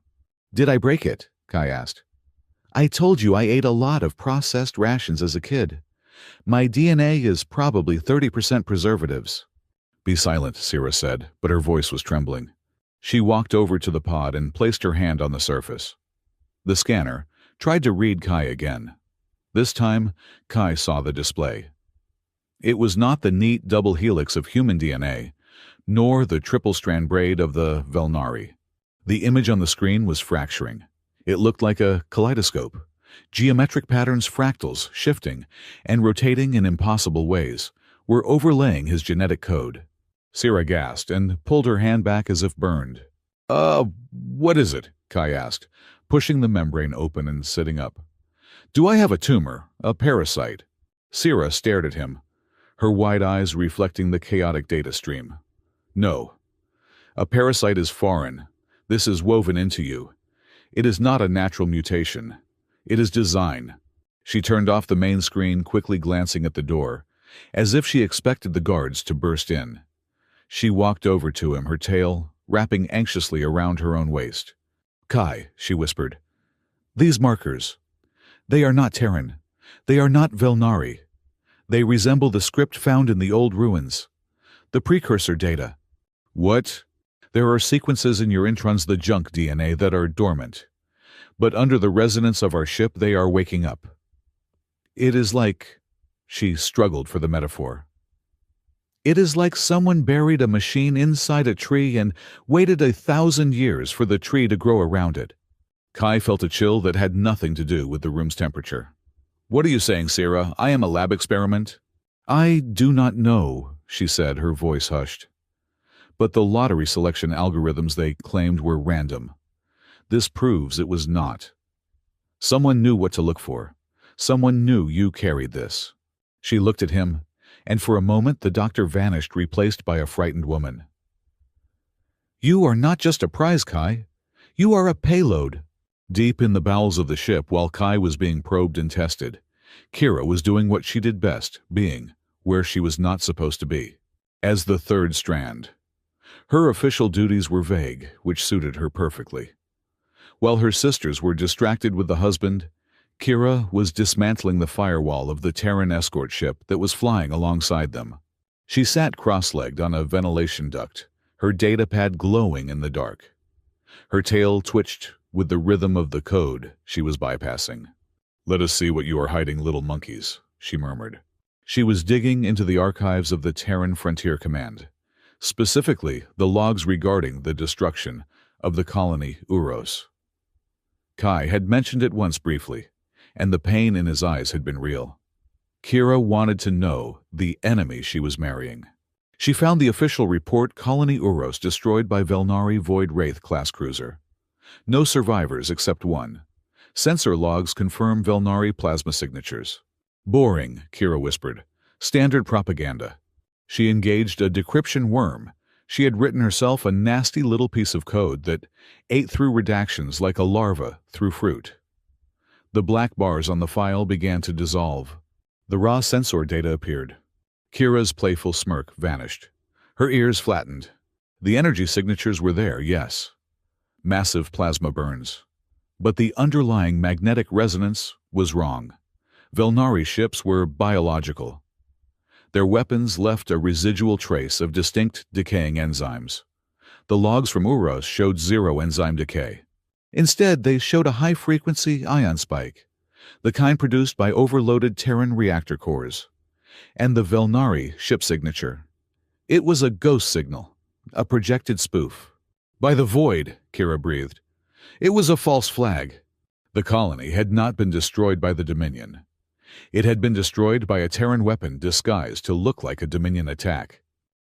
Did I break it? Kai asked. I told you I ate a lot of processed rations as a kid. My DNA is probably 30% preservatives. Be silent, Sira said, but her voice was trembling. She walked over to the pod and placed her hand on the surface. The scanner tried to read Kai again. This time, Kai saw the display. It was not the neat double helix of human DNA, nor the triple-strand braid of the Velnari. The image on the screen was fracturing. It looked like a kaleidoscope. Geometric patterns, fractals, shifting and rotating in impossible ways, were overlaying his genetic code. Sira gasped and pulled her hand back as if burned. What is it? Kai asked, pushing the membrane open and sitting up. Do I have a tumor, a parasite? Sira stared at him, her wide eyes reflecting the chaotic data stream. No. A parasite is foreign. This is woven into you. It is not a natural mutation. It is design. She turned off the main screen, quickly glancing at the door, as if she expected the guards to burst in. She walked over to him, her tail wrapping anxiously around her own waist. Kai, she whispered. These markers. They are not Terran. They are not Velnari. They resemble the script found in the old ruins. The precursor data. What? There are sequences in your introns, the junk DNA, that are dormant. But under the resonance of our ship, they are waking up. It is like... She struggled for the metaphor. It is like someone buried a machine inside a tree and waited 1,000 years for the tree to grow around it. Kai felt a chill that had nothing to do with the room's temperature. What are you saying, Sira? I am a lab experiment? I do not know, she said, her voice hushed. But the lottery selection algorithms they claimed were random. This proves it was not. Someone knew what to look for. Someone knew you carried this. She looked at him, and for a moment the doctor vanished, replaced by a frightened woman. You are not just a prize, Kai. You are a payload. Deep in the bowels of the ship, while Kai was being probed and tested, Kira was doing what she did best, being where she was not supposed to be, as the third strand. Her official duties were vague, which suited her perfectly. While her sisters were distracted with the husband, Kira was dismantling the firewall of the Terran escort ship that was flying alongside them. She sat cross-legged on a ventilation duct, her data pad glowing in the dark. Her tail twitched with the rhythm of the code she was bypassing. Let us see what you are hiding, little monkeys, she murmured. She was digging into the archives of the Terran Frontier Command, specifically the logs regarding the destruction of the colony Uros. Kai had mentioned it once briefly, and the pain in his eyes had been real. Kira wanted to know the enemy she was marrying. She found the official report: Colony Uros destroyed by Velnari Void Wraith class cruiser. No survivors except one. Sensor logs confirm Velnari plasma signatures. Boring, Kira whispered. Standard propaganda. She engaged a decryption worm. She had written herself a nasty little piece of code that ate through redactions like a larva through fruit. The black bars on the file began to dissolve. The raw sensor data appeared. Kira's playful smirk vanished. Her ears flattened. The energy signatures were there, yes. Massive plasma burns. But the underlying magnetic resonance was wrong. Velnari ships were biological. Their weapons left a residual trace of distinct decaying enzymes. The logs from Uros showed zero enzyme decay. Instead, they showed a high-frequency ion spike, the kind produced by overloaded Terran reactor cores, and the Velnari ship signature. It was a ghost signal, a projected spoof. By the void, Kira breathed. It was a false flag. The colony had not been destroyed by the Dominion. It had been destroyed by a Terran weapon disguised to look like a Dominion attack.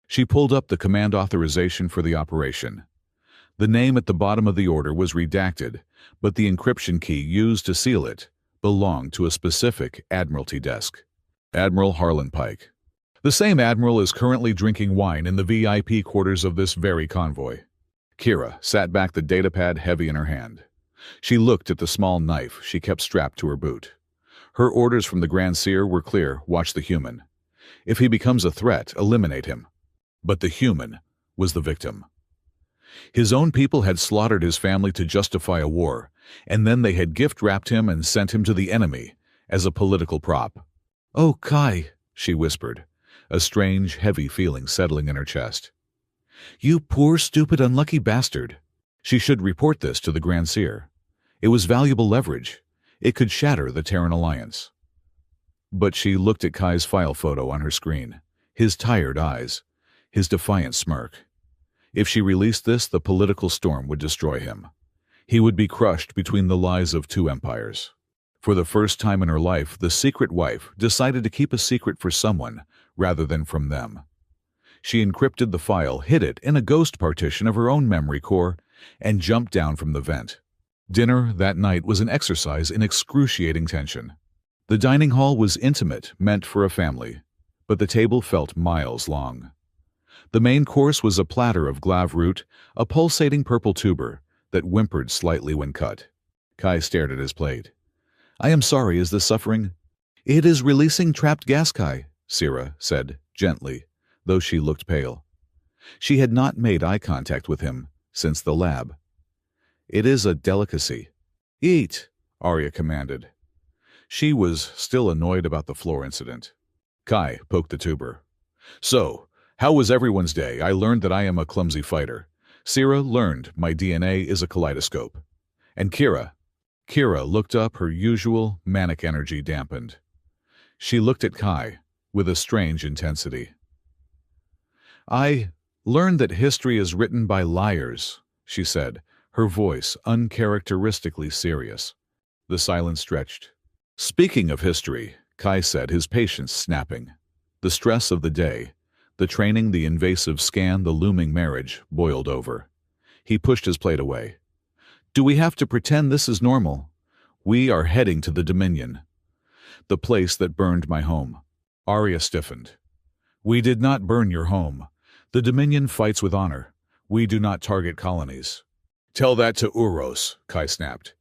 She pulled up the command authorization for the operation. The name at the bottom of the order was redacted, but the encryption key used to seal it belonged to a specific Admiralty desk. Admiral Harlan Pike. The same admiral is currently drinking wine in the VIP quarters of this very convoy. Kira sat back, the datapad heavy in her hand. She looked at the small knife she kept strapped to her boot. Her orders from the Grand Seer were clear: watch the human. If he becomes a threat, eliminate him. But the human was the victim. His own people had slaughtered his family to justify a war, and then they had gift-wrapped him and sent him to the enemy as a political prop. "Oh, Kai," she whispered, a strange, heavy feeling settling in her chest. "You poor, stupid, unlucky bastard." She should report this to the Grand Seer. It was valuable leverage. It could shatter the Terran Alliance. But she looked at Kai's file photo on her screen, his tired eyes, his defiant smirk. If she released this, the political storm would destroy him. He would be crushed between the lies of two empires. For the first time in her life, the secret wife decided to keep a secret for someone rather than from them. She encrypted the file, hid it in a ghost partition of her own memory core, and jumped down from the vent. Dinner that night was an exercise in excruciating tension. The dining hall was intimate, meant for a family, but the table felt miles long. The main course was a platter of glav root, a pulsating purple tuber that whimpered slightly when cut. Kai stared at his plate. "I am sorry, is this suffering?" "It is releasing trapped gas, Kai," Sira said, gently, though she looked pale. She had not made eye contact with him since the lab. "It is a delicacy." "Eat," Arya commanded. She was still annoyed about the floor incident. Kai poked the tuber. "So, how was everyone's day? I learned that I am a clumsy fighter. Sira learned my DNA is a kaleidoscope. And Kira looked up, her usual manic energy dampened. She looked at Kai with a strange intensity. "I learned that history is written by liars," she said, her voice uncharacteristically serious. The silence stretched. "Speaking of history," Kai said, his patience snapping. The stress of the day, the training, the invasive scan, the looming marriage, boiled over. He pushed his plate away. "Do we have to pretend this is normal? We are heading to the Dominion. The place that burned my home." Arya stiffened. "We did not burn your home. The Dominion fights with honor. We do not target colonies." "Tell that to Uros," Kai snapped.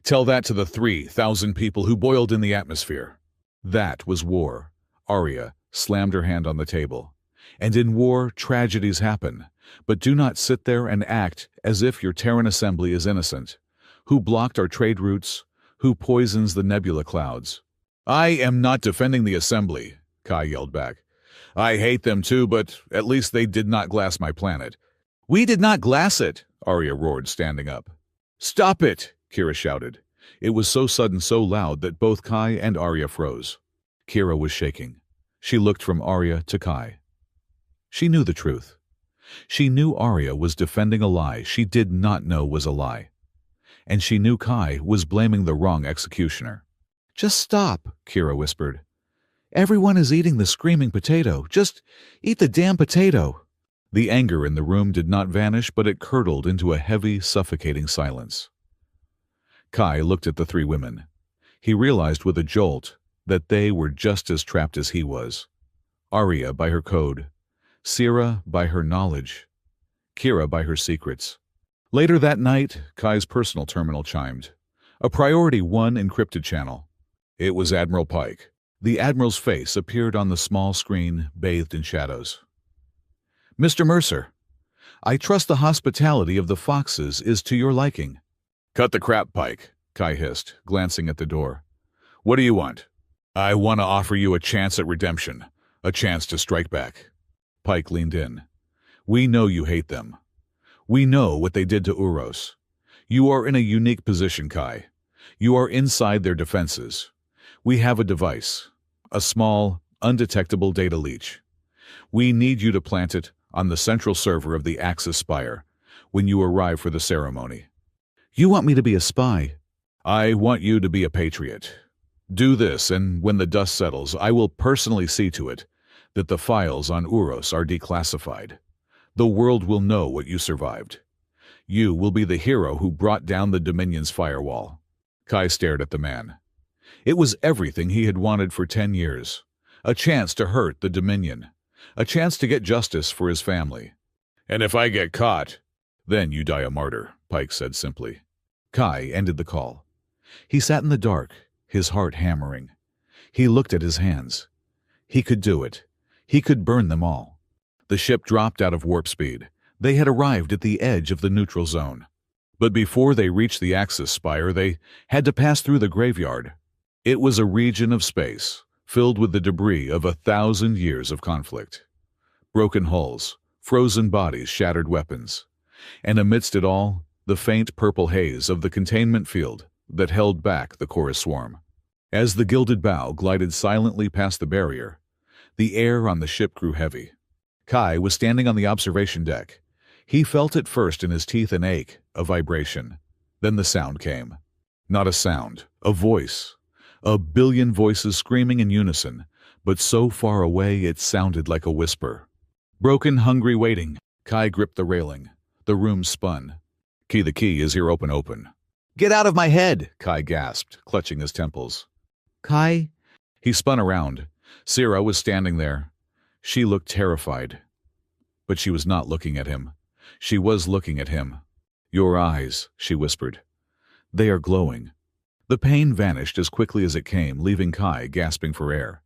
"Tell that to the 3,000 people who boiled in the atmosphere." That was war. Arya slammed her hand on the table. "And in war, tragedies happen. But do not sit there and act as if your Terran assembly is innocent. Who blocked our trade routes? Who poisons the nebula clouds?" "I am not defending the assembly," Kai yelled back. "I hate them too, but at least they did not glass my planet." "We did not glass it," Arya roared, standing up. "Stop it!" Kira shouted. It was so sudden, so loud that both Kai and Arya froze. Kira was shaking. She looked from Arya to Kai. She knew the truth. She knew Arya was defending a lie she did not know was a lie. And she knew Kai was blaming the wrong executioner. "Just stop," Kira whispered. "Everyone is eating the screaming potato. Just eat the damn potato." The anger in the room did not vanish, but it curdled into a heavy, suffocating silence. Kai looked at the three women. He realized with a jolt that they were just as trapped as he was. Arya by her code, Sira by her knowledge, Kira by her secrets. Later that night, Kai's personal terminal chimed. A Priority 1 encrypted channel. It was Admiral Pike. The Admiral's face appeared on the small screen, bathed in shadows. "Mr. Mercer, I trust the hospitality of the Foxes is to your liking." "Cut the crap, Pike," Kai hissed, glancing at the door. "What do you want?" "I want to offer you a chance at redemption, a chance to strike back." Pike leaned in. "We know you hate them. We know what they did to Uros. You are in a unique position, Kai. You are inside their defenses. We have a device, a small, undetectable data leech. We need you to plant it on the central server of the Axis Spire when you arrive for the ceremony." "You want me to be a spy?" "I want you to be a patriot. Do this, and when the dust settles, I will personally see to it that the files on Uros are declassified. The world will know what you survived. You will be the hero who brought down the Dominion's firewall." Kai stared at the man. It was everything he had wanted for 10 years. A chance to hurt the Dominion. A chance to get justice for his family. "And if I get caught, then you die a martyr," Pike said simply. Kai ended the call. He sat in the dark, his heart hammering. He looked at his hands. He could do it. He could burn them all. The ship dropped out of warp speed. They had arrived at the edge of the neutral zone. But before they reached the Axis Spire, they had to pass through the graveyard. It was a region of space, filled with the debris of 1,000 years of conflict. Broken hulls, frozen bodies, shattered weapons. And amidst it all, the faint purple haze of the containment field that held back the chorus swarm. As the gilded bow glided silently past the barrier, the air on the ship grew heavy. Kai was standing on the observation deck. He felt at first in his teeth an ache, a vibration. Then the sound came. Not a sound, a voice. A billion voices screaming in unison, but so far away it sounded like a whisper. Broken, hungry, waiting. Kai gripped the railing. The room spun. The key is here, open. "Get out of my head," Kai gasped, clutching his temples. "Kai?" He spun around. Sira was standing there. She looked terrified. But she was not looking at him. She was looking at him. "Your eyes," she whispered. "They are glowing." The pain vanished as quickly as it came, leaving Kai gasping for air.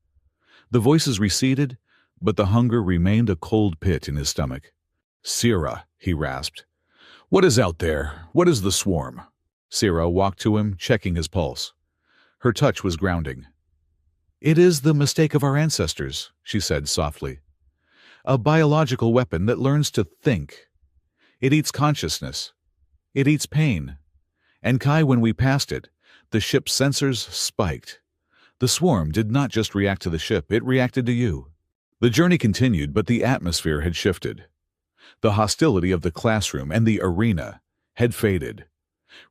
The voices receded, but the hunger remained a cold pit in his stomach. "Sira," he rasped. "What is out there? What is the swarm?" Sira walked to him, checking his pulse. Her touch was grounding. "It is the mistake of our ancestors," she said softly. "A biological weapon that learns to think. It eats consciousness. It eats pain. And Kai, when we passed it, the ship's sensors spiked. The swarm did not just react to the ship, it reacted to you." The journey continued, but the atmosphere had shifted. The hostility of the classroom and the arena had faded,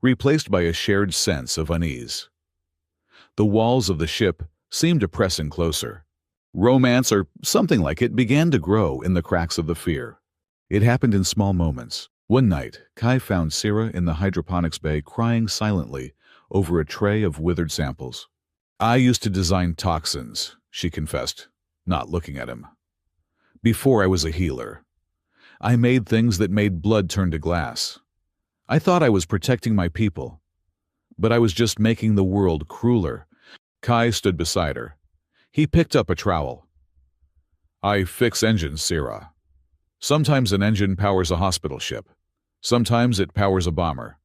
replaced by a shared sense of unease. The walls of the ship seemed to press in closer. Romance, or something like it, began to grow in the cracks of the fear. It happened in small moments. One night, Kai found Sira in the hydroponics bay crying silently over a tray of withered samples. "I used to design toxins," she confessed, not looking at him. "Before I was a healer. I made things that made blood turn to glass. I thought I was protecting my people, but I was just making the world crueler." Kai stood beside her. He picked up a trowel. "I fix engines, Sira. Sometimes an engine powers a hospital ship. Sometimes it powers a bomber.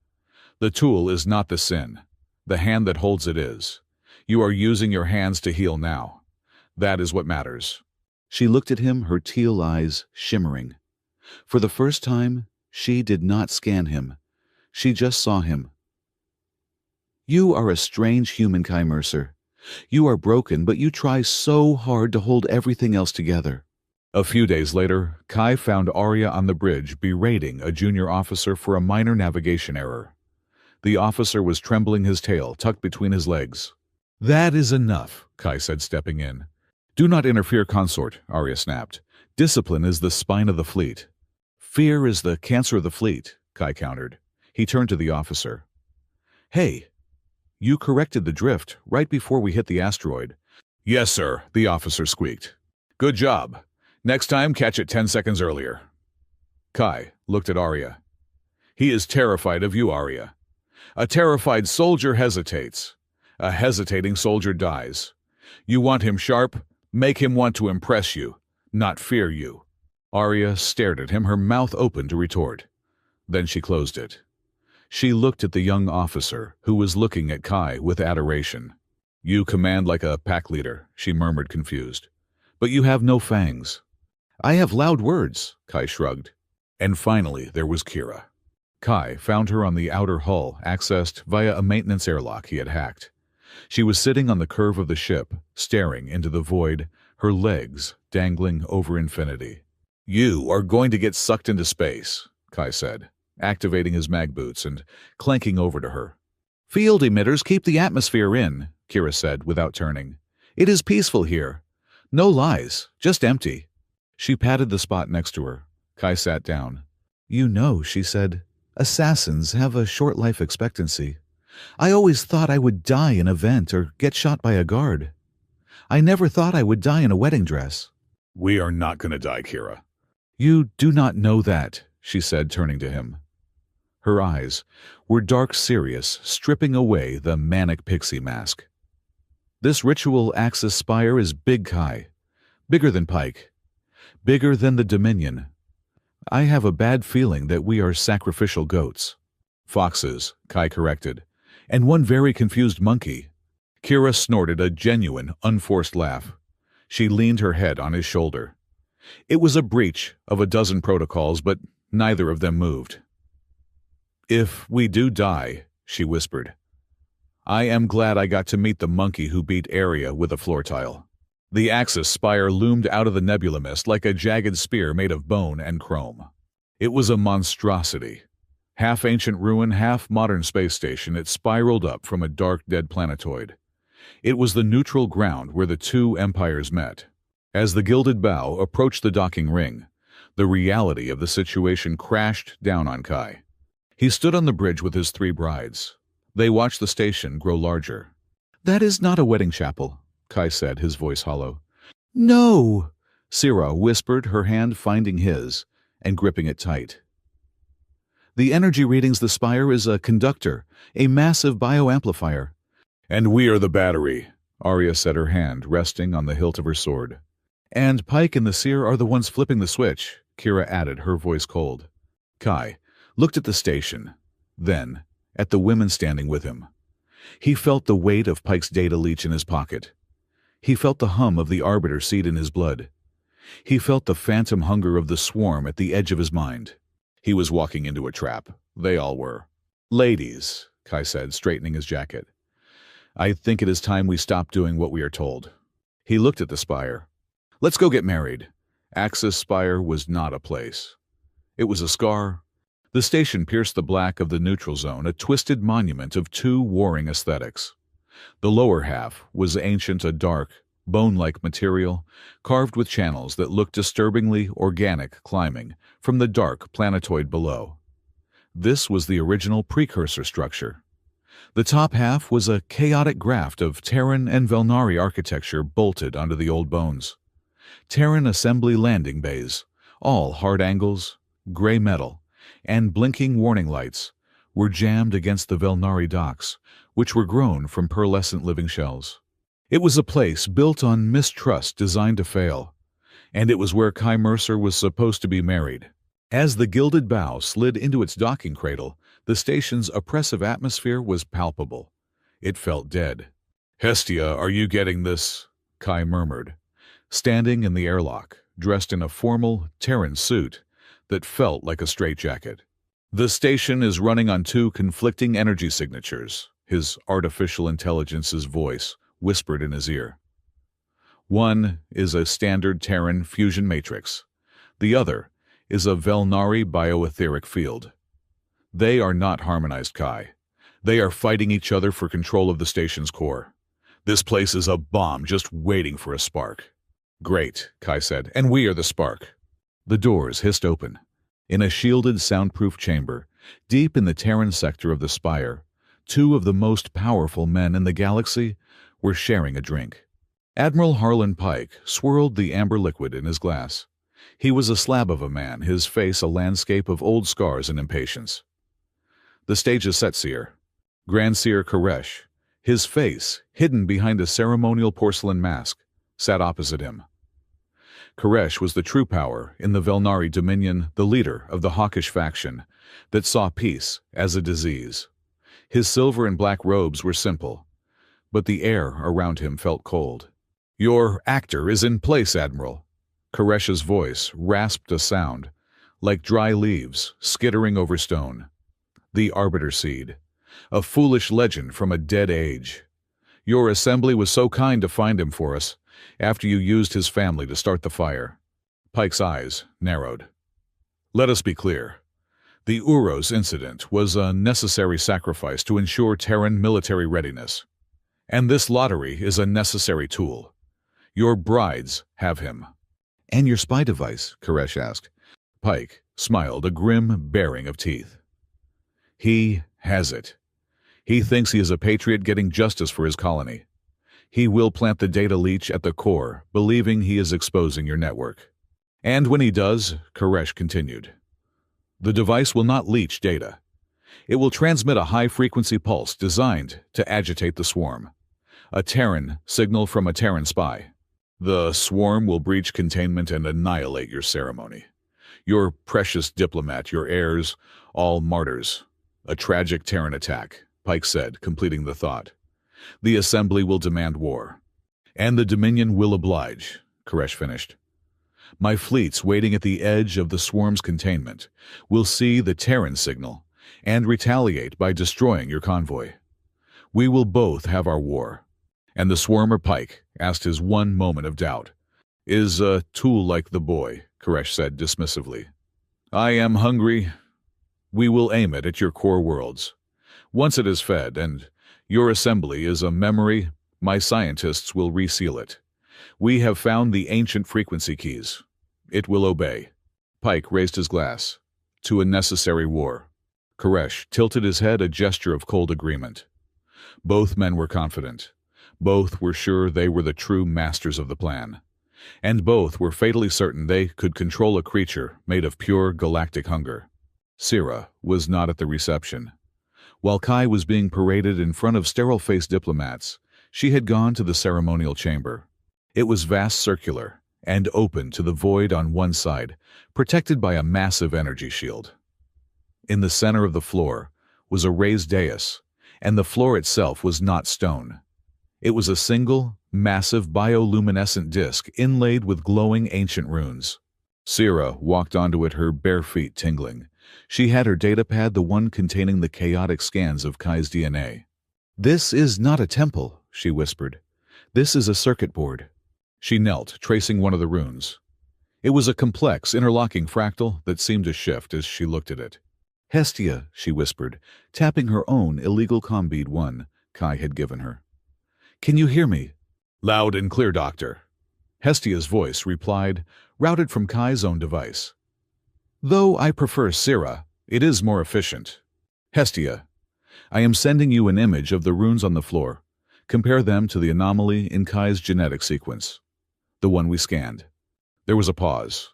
The tool is not the sin. The hand that holds it is. You are using your hands to heal now. That is what matters." She looked at him, her teal eyes shimmering. For the first time, she did not scan him. She just saw him. "You are a strange human, Kai Mercer. You are broken, but you try so hard to hold everything else together." A few days later, Kai found Arya on the bridge berating a junior officer for a minor navigation error. The officer was trembling, his tail tucked between his legs. "That is enough," Kai said, stepping in. "Do not interfere, consort," Arya snapped. "Discipline is the spine of the fleet." "Fear is the cancer of the fleet," Kai countered. He turned to the officer. "Hey, you corrected the drift right before we hit the asteroid." "Yes, sir," the officer squeaked. "Good job. Next time, catch it 10 seconds earlier." Kai looked at Arya. "He is terrified of you, Arya. A terrified soldier hesitates. A hesitating soldier dies. You want him sharp? Make him want to impress you, not fear you." Arya stared at him, her mouth open to retort. Then she closed it. She looked at the young officer, who was looking at Kai with adoration. "You command like a pack leader," she murmured, confused. "But you have no fangs." "I have loud words," Kai shrugged. And finally there was Kira. Kai found her on the outer hull, accessed via a maintenance airlock he had hacked. She was sitting on the curve of the ship, staring into the void, her legs dangling over infinity. "You are going to get sucked into space," Kai said, activating his mag boots and clanking over to her. "Field emitters keep the atmosphere in," Kira said without turning. "It is peaceful here. No lies, just empty." She patted the spot next to her. Kai sat down. "You know," she said, "assassins have a short life expectancy. I always thought I would die in a vent or get shot by a guard. I never thought I would die in a wedding dress." "We are not going to die, Kira." "You do not know that," she said, turning to him. Her eyes were dark, serious, stripping away the manic pixie mask. "This ritual Axis spire is big, Kai. Bigger than Pike. Bigger than the Dominion. I have a bad feeling that we are sacrificial goats." "Foxes," Kai corrected. "And one very confused monkey." Kira snorted a genuine, unforced laugh. She leaned her head on his shoulder. It was a breach of a dozen protocols, but neither of them moved. "If we do die," she whispered, "I am glad I got to meet the monkey who beat Arya with a floor tile." The Axis spire loomed out of the nebula mist like a jagged spear made of bone and chrome. It was a monstrosity. Half ancient ruin, half modern space station, it spiraled up from a dark, dead planetoid. It was the neutral ground where the two empires met. As the gilded bow approached the docking ring, the reality of the situation crashed down on Kai. He stood on the bridge with his three brides. They watched the station grow larger. "That is not a wedding chapel," Kai said, his voice hollow. "No," Sira whispered, her hand finding his and gripping it tight. "The energy readings the spire is a conductor, a massive bioamplifier." "And we are the battery," Arya said, her hand resting on the hilt of her sword. "And Pike and the seer are the ones flipping the switch," Kira added, her voice cold. Kai looked at the station, then at the women standing with him. He felt the weight of Pike's data leech in his pocket. He felt the hum of the arbiter seed in his blood. He felt the phantom hunger of the swarm at the edge of his mind. He was walking into a trap. They all were. "Ladies," Kai said, straightening his jacket, "I think it is time we stop doing what we are told." He looked at the spire. "Let's go get married." Axis spire was not a place. It was a scar. The station pierced the black of the neutral zone, a twisted monument of two warring aesthetics. The lower half was ancient, a dark, bone-like material, carved with channels that looked disturbingly organic climbing from the dark planetoid below. This was the original precursor structure. The top half was a chaotic graft of Terran and Velnari architecture bolted onto the old bones. Terran assembly landing bays, all hard angles, gray metal, and blinking warning lights, were jammed against the Velnari docks, which were grown from pearlescent living shells. It was a place built on mistrust designed to fail, and it was where Kai Mercer was supposed to be married. As the gilded bow slid into its docking cradle, the station's oppressive atmosphere was palpable. It felt dead. "Hestia, are you getting this?" Kai murmured, standing in the airlock, dressed in a formal Terran suit that felt like a straitjacket. "The station is running on two conflicting energy signatures," his artificial intelligence's voice whispered in his ear. One is a standard Terran fusion matrix. The other is a Velnari bioetheric field. They are not harmonized, Kai. They are fighting each other for control of the station's core. This place is a bomb just waiting for a spark. Great, Kai said, and we are the spark. The doors hissed open. In a shielded, soundproof chamber, deep in the Terran sector of the spire, two of the most powerful men in the galaxy were sharing a drink. Admiral Harlan Pike swirled the amber liquid in his glass. He was a slab of a man, his face a landscape of old scars and impatience. The stage is set, Seer. Grand Seer Koresh, his face, hidden behind a ceremonial porcelain mask, sat opposite him. Koresh was the true power in the Velnari Dominion, the leader of the hawkish faction that saw peace as a disease. His silver and black robes were simple, but the air around him felt cold. "Your actor is in place, Admiral." Koresh's voice rasped a sound, like dry leaves skittering over stone. "The Arbiter Seed, a foolish legend from a dead age. Your assembly was so kind to find him for us, after you used his family to start the fire." Pike's eyes narrowed. "Let us be clear. The Uros incident was a necessary sacrifice to ensure Terran military readiness. And this lottery is a necessary tool. Your brides have him." "And your spy device?" Koresh asked. Pike smiled, a grim baring of teeth. "He has it. He thinks he is a patriot getting justice for his colony. He will plant the data leech at the core, believing he is exposing your network. And when he does," Koresh continued, "the device will not leech data. It will transmit a high-frequency pulse designed to agitate the swarm. A Terran signal from a Terran spy. The swarm will breach containment and annihilate your ceremony. Your precious diplomat, your heirs, all martyrs. A tragic Terran attack," Pike said, completing the thought. "The Assembly will demand war. And the Dominion will oblige," Koresh finished. "My fleets waiting at the edge of the swarm's containment will see the Terran signal and retaliate by destroying your convoy. We will both have our war. And the swarmer," Pike asked his one moment of doubt, "is a tool like the boy," Koresh said dismissively. "I am hungry. We will aim it at your core worlds. Once it is fed, and your assembly is a memory, my scientists will reseal it. We have found the ancient frequency keys. It will obey." Pike raised his glass. "To a necessary war." Koresh tilted his head, a gesture of cold agreement. Both men were confident. Both were sure they were the true masters of the plan. And both were fatally certain they could control a creature made of pure galactic hunger. Sira was not at the reception. While Kai was being paraded in front of sterile-faced diplomats, she had gone to the ceremonial chamber. It was vast, circular, and open to the void on one side, protected by a massive energy shield. In the center of the floor was a raised dais, and the floor itself was not stone. It was a single, massive bioluminescent disk inlaid with glowing ancient runes. Sira walked onto it, her bare feet tingling. She had her datapad, the one containing the chaotic scans of Kai's DNA. "This is not a temple," she whispered. "This is a circuit board." She knelt, tracing one of the runes. It was a complex, interlocking fractal that seemed to shift as she looked at it. "Hestia," she whispered, tapping her own illegal combead one Kai had given her. "Can you hear me?" "Loud and clear, Doctor." Hestia's voice replied, routed from Kai's own device. "Though I prefer Sira, it is more efficient. Hestia, I am sending you an image of the runes on the floor. Compare them to the anomaly in Kai's genetic sequence, the one we scanned." There was a pause.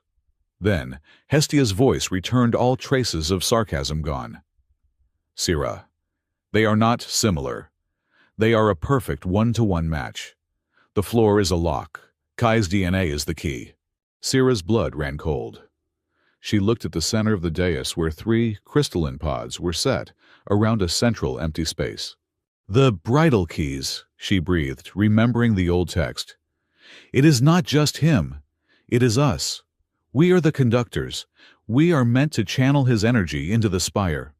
Then, Hestia's voice returned, all traces of sarcasm gone. "Sira, they are not similar. They are a perfect one-to-one match. The floor is a lock. Kai's DNA is the key." Sira's blood ran cold. She looked at the center of the dais where 3 crystalline pods were set around a central empty space. "The bridal keys," she breathed, remembering the old text. "It is not just him. It is us. We are the conductors. We are meant to channel his energy into the spire."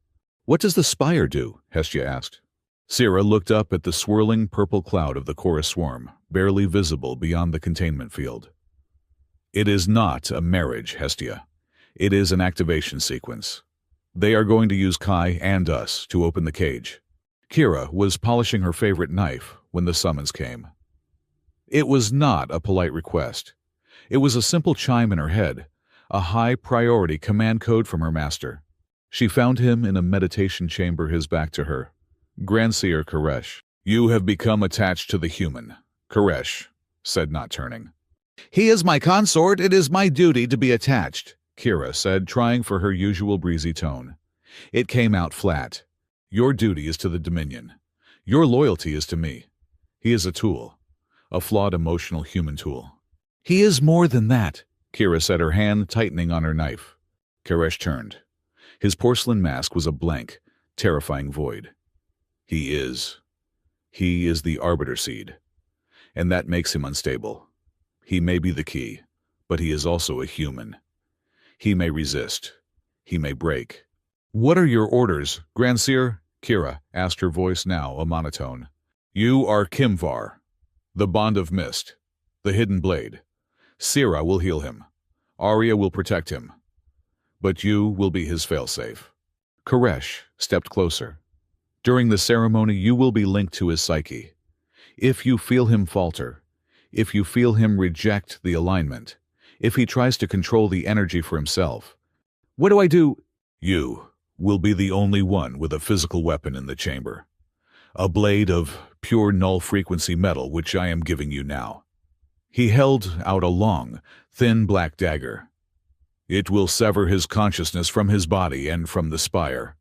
"What does the spire do?" Hestia asked. Sierra looked up at the swirling purple cloud of the chorus swarm, barely visible beyond the containment field. It is not a marriage, Hestia. It is an activation sequence. They are going to use Kai and us to open the cage. Kira was polishing her favorite knife when the summons came. It was not a polite request. It was a simple chime in her head, a high-priority command code from her master. She found him in a meditation chamber, his back to her. Grand Seer Koresh, you have become attached to the human. Koresh said, not turning. He is my consort. It is my duty to be attached, Kira said, trying for her usual breezy tone. It came out flat. Your duty is to the Dominion. Your loyalty is to me. He is a tool, a flawed emotional human tool. He is more than that, Kira said, her hand tightening on her knife. Koresh turned. His porcelain mask was a blank, terrifying void. He is the Arbiter Seed, and that makes him unstable. He may be the key, but he is also a human. He may resist. He may break. What are your orders, Grand Seer? Kira asked, her voice now a monotone. You are Kimvar, the Bond of Mist, the Hidden Blade. Sierra will heal him. Arya will protect him. But you will be his failsafe. Koresh stepped closer. During the ceremony, you will be linked to his psyche. If you feel him falter, if you feel him reject the alignment, if he tries to control the energy for himself, what do I do? You will be the only one with a physical weapon in the chamber. A blade of pure null-frequency metal, which I am giving you now. He held out a long, thin black dagger. It will sever his consciousness from his body and from the spire.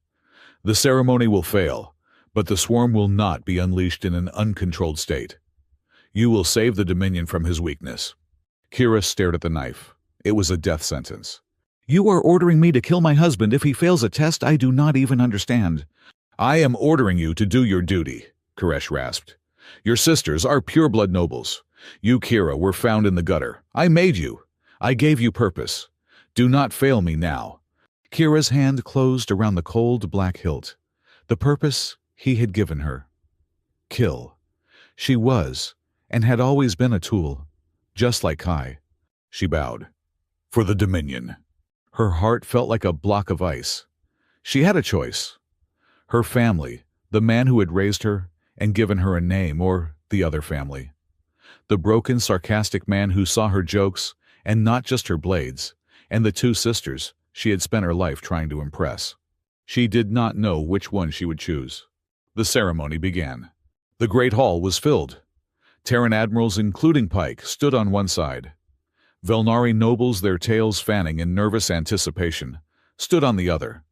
The ceremony will fail, but the swarm will not be unleashed in an uncontrolled state. You will save the Dominion from his weakness. Kira stared at the knife. It was a death sentence. You are ordering me to kill my husband if he fails a test I do not even understand. I am ordering you to do your duty, Koresh rasped. Your sisters are pure-blood nobles. You, Kira, were found in the gutter. I made you. I gave you purpose. Do not fail me now. Kira's hand closed around the cold black hilt. The purpose he had given her. Kill. She was, and had always been a tool, just like Kai. She bowed. For the Dominion. Her heart felt like a block of ice. She had a choice. Her family, the man who had raised her and given her a name, or the other family. The broken, sarcastic man who saw her jokes, and not just her blades, and the two sisters she had spent her life trying to impress. She did not know which one she would choose. The ceremony began. The Great Hall was filled. Terran admirals, including Pike, stood on one side. Velnari nobles, their tails fanning in nervous anticipation, stood on the other.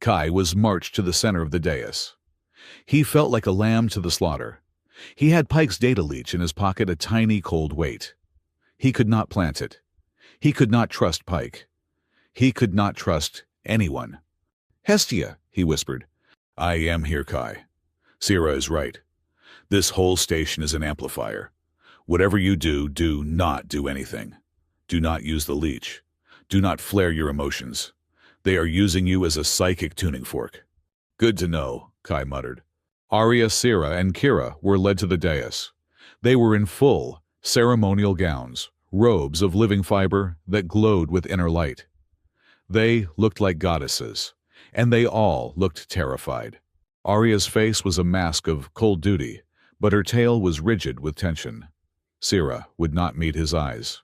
Kai was marched to the center of the dais. He felt like a lamb to the slaughter. He had Pike's data leech in his pocket, a tiny cold weight. He could not plant it. He could not trust Pike. He could not trust anyone. Hestia, he whispered. I am here, Kai. Sierra is right. This whole station is an amplifier. Whatever you do, do not do anything. Do not use the leech. Do not flare your emotions. They are using you as a psychic tuning fork. Good to know, Kai muttered. Arya, Sierra, and Kira were led to the dais. They were in full, ceremonial gowns, robes of living fiber that glowed with inner light. They looked like goddesses, and they all looked terrified. Arya's face was a mask of cold duty, but her tail was rigid with tension. Sierra would not meet his eyes.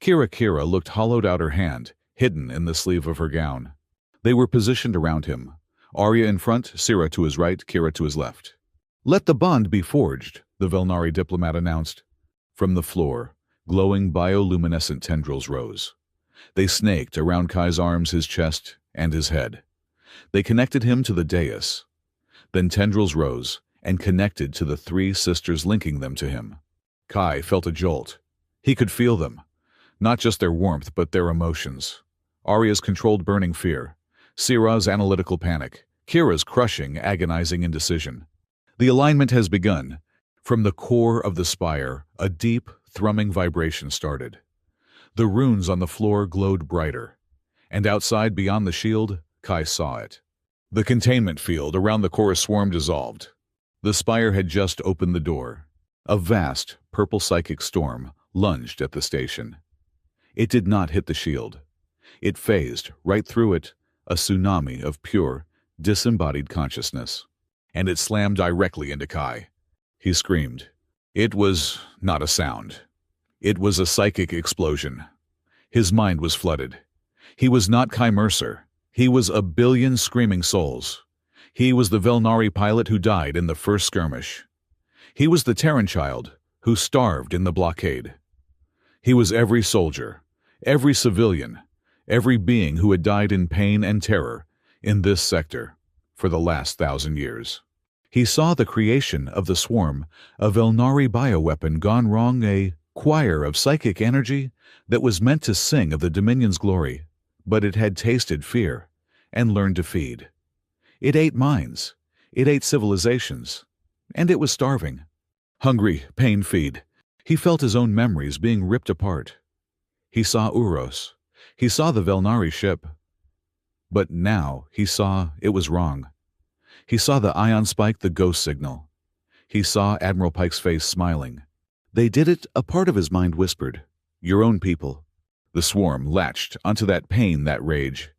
Kira looked hollowed out, her hand hidden in the sleeve of her gown. They were positioned around him. Arya in front, Sierra to his right, Kira to his left. Let the bond be forged, the Velnari diplomat announced. From the floor, glowing bioluminescent tendrils rose. They snaked around Kai's arms, his chest, and his head. They connected him to the dais. Then tendrils rose and connected to the three sisters, linking them to him. Kai felt a jolt. He could feel them. Not just their warmth, but their emotions. Arya's controlled burning fear. Sierra's analytical panic. Kira's crushing, agonizing indecision. The alignment has begun. From the core of the spire, a deep, thrumming vibration started. The runes on the floor glowed brighter. And outside, beyond the shield, Kai saw it. The containment field around the chorus swarm dissolved. The spire had just opened the door. A vast, purple psychic storm lunged at the station. It did not hit the shield. It phased right through it, a tsunami of pure, disembodied consciousness. And it slammed directly into Kai. He screamed. It was not a sound. It was a psychic explosion. His mind was flooded. He was not Kai Mercer. He was a billion screaming souls. He was the Velnari pilot who died in the first skirmish. He was the Terran child who starved in the blockade. He was every soldier, every civilian, every being who had died in pain and terror in this sector for the last 1,000 years. He saw the creation of the swarm, a Velnari bioweapon gone wrong, a choir of psychic energy that was meant to sing of the Dominion's glory, but it had tasted fear and learned to feed. It ate minds, it ate civilizations, and it was starving. Hungry, pain feed. He felt his own memories being ripped apart. He saw Uros. He saw the Velnari ship. But now he saw it was wrong. He saw the ion spike, the ghost signal. He saw Admiral Pike's face smiling. They did it, a part of his mind whispered. Your own people. The swarm latched onto that pain, that rage.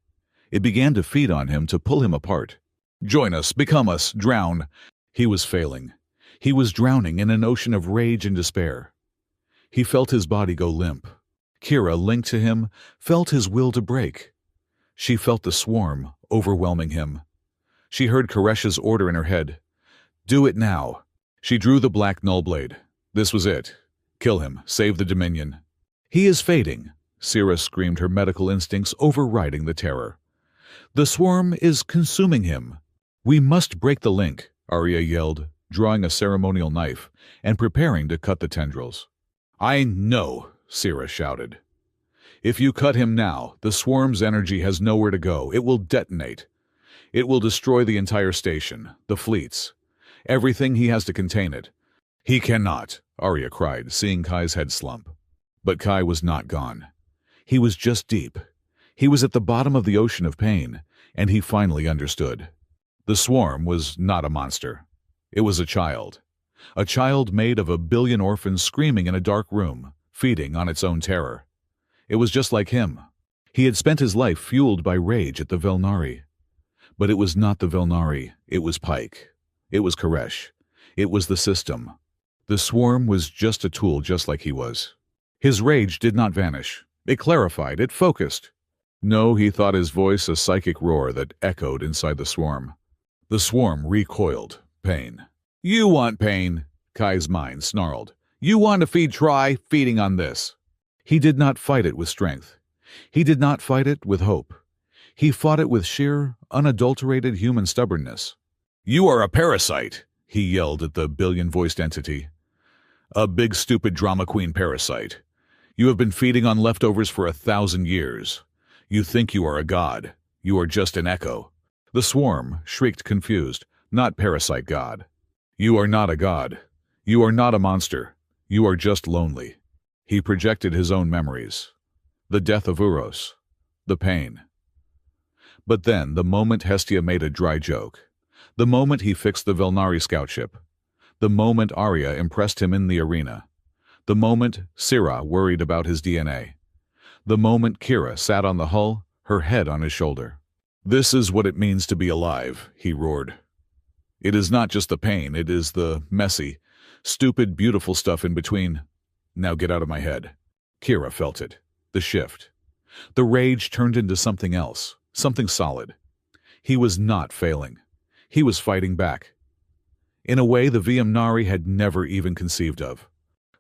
It began to feed on him, to pull him apart. Join us, become us, drown. He was failing. He was drowning in an ocean of rage and despair. He felt his body go limp. Kira, linked to him, felt his will to break. She felt the swarm overwhelming him. She heard Koresh's order in her head. Do it now. She drew the black null blade. This was it. Kill him. Save the Dominion. He is fading, Sira screamed, her medical instincts overriding the terror. The swarm is consuming him. We must break the link, Arya yelled, drawing a ceremonial knife and preparing to cut the tendrils. I know, Sira shouted. If you cut him now, the swarm's energy has nowhere to go. It will detonate. It will destroy the entire station, the fleets, everything he has to contain it. He cannot, Arya cried, seeing Kai's head slump. But Kai was not gone. He was just deep. He was at the bottom of the ocean of pain, and he finally understood. The swarm was not a monster. It was a child made of 1 billion orphans screaming in a dark room, feeding on its own terror. It was just like him. He had spent his life fueled by rage at the Velnari. But it was not the Velnari. It was Pike. It was Koresh. It was the system. The swarm was just a tool, just like he was. His rage did not vanish. It clarified. It focused. No, he thought, his voice a psychic roar that echoed inside the swarm. The swarm recoiled. Pain. You want pain, Kai's mind snarled. You want to feed Try, feeding on this. He did not fight it with strength. He did not fight it with hope. He fought it with sheer, unadulterated human stubbornness. You are a parasite, he yelled at the billion-voiced entity. A big, stupid drama queen parasite. You have been feeding on leftovers for 1,000 years. You think you are a god. You are just an echo. The swarm shrieked, confused. Not parasite god. You are not a god. You are not a monster. You are just lonely. He projected his own memories. The death of Uros. The pain. But then, the moment Hestia made a dry joke. The moment he fixed the Velnari scout ship. The moment Arya impressed him in the arena. The moment Sira worried about his DNA. The moment Kira sat on the hull, her head on his shoulder. This is what it means to be alive, he roared. It is not just the pain, it is the messy, stupid, beautiful stuff in between. Now get out of my head. Kira felt it. The shift. The rage turned into something else, something solid. He was not failing. He was fighting back. In a way the Viamnari had never even conceived of.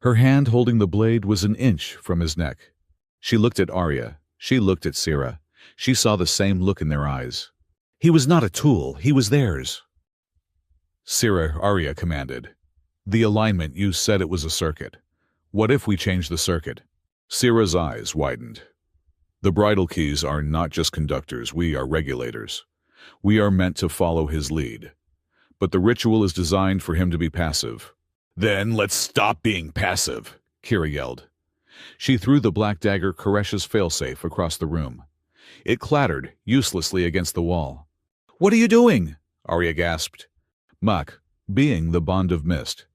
Her hand holding the blade was an inch from his neck. She looked at Arya. She looked at Sira. She saw the same look in their eyes. He was not a tool. He was theirs. Sira, Arya commanded. The alignment, you said it was a circuit. What if we change the circuit? Sira's eyes widened. The bridle keys are not just conductors. We are regulators. We are meant to follow his lead. But the ritual is designed for him to be passive. Then let's stop being passive, Kira yelled. She threw the black dagger, Koresh's failsafe, across the room. It clattered uselessly against the wall. What are you doing? Arya gasped. Muck, being the bond of mist.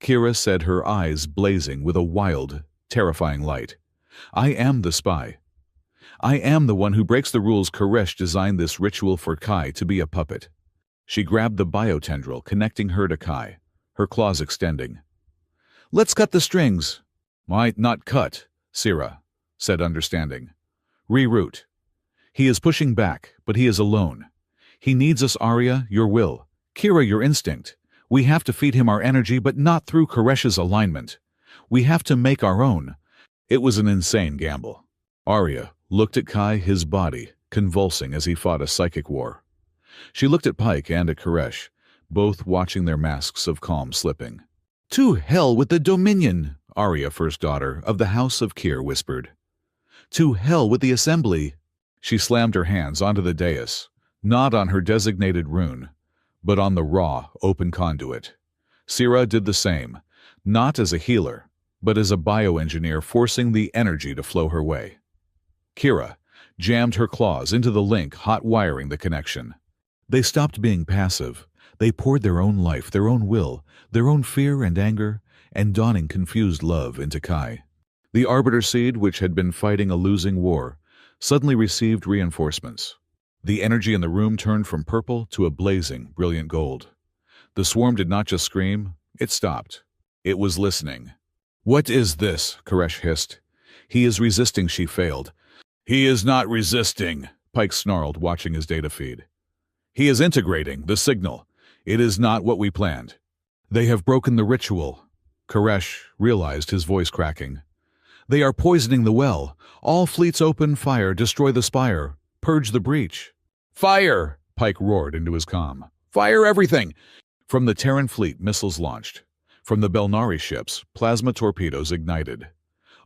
Kira said, her eyes blazing with a wild, terrifying light. I am the spy. I am the one who breaks the rules. Koresh designed this ritual for Kai to be a puppet. She grabbed the biotendril, connecting her to Kai, her claws extending. Let's cut the strings. Might not cut, Sira said, understanding. Reroute. He is pushing back, but he is alone. He needs us, Arya, your will. Kira, your instinct. We have to feed him our energy, but not through Koresh's alignment. We have to make our own. It was an insane gamble. Arya looked at Kai, his body convulsing as he fought a psychic war. She looked at Pike and at Koresh, both watching their masks of calm slipping. To hell with the Dominion, Arya, first daughter of the House of Kyr, whispered. To hell with the Assembly. She slammed her hands onto the dais, not on her designated rune, but on the raw, open conduit. Sira did the same, not as a healer, but as a bioengineer, forcing the energy to flow her way. Kira jammed her claws into the link, hot wiring the connection. They stopped being passive. They poured their own life, their own will, their own fear and anger, and dawning confused love into Kai. The Arbiter Seed, which had been fighting a losing war, suddenly received reinforcements. The energy in the room turned from purple to a blazing, brilliant gold. The swarm did not just scream, it stopped. It was listening. What is this? Koresh hissed. He is resisting, she failed. He is not resisting, Pike snarled, watching his data feed. He is integrating the signal. It is not what we planned. They have broken the ritual. Koresh realized, his voice cracking. They are poisoning the well. All fleets open fire, destroy the spire, purge the breach. Fire! Pike roared into his comm. Fire everything! From the Terran fleet, missiles launched. From the Belnari ships, plasma torpedoes ignited.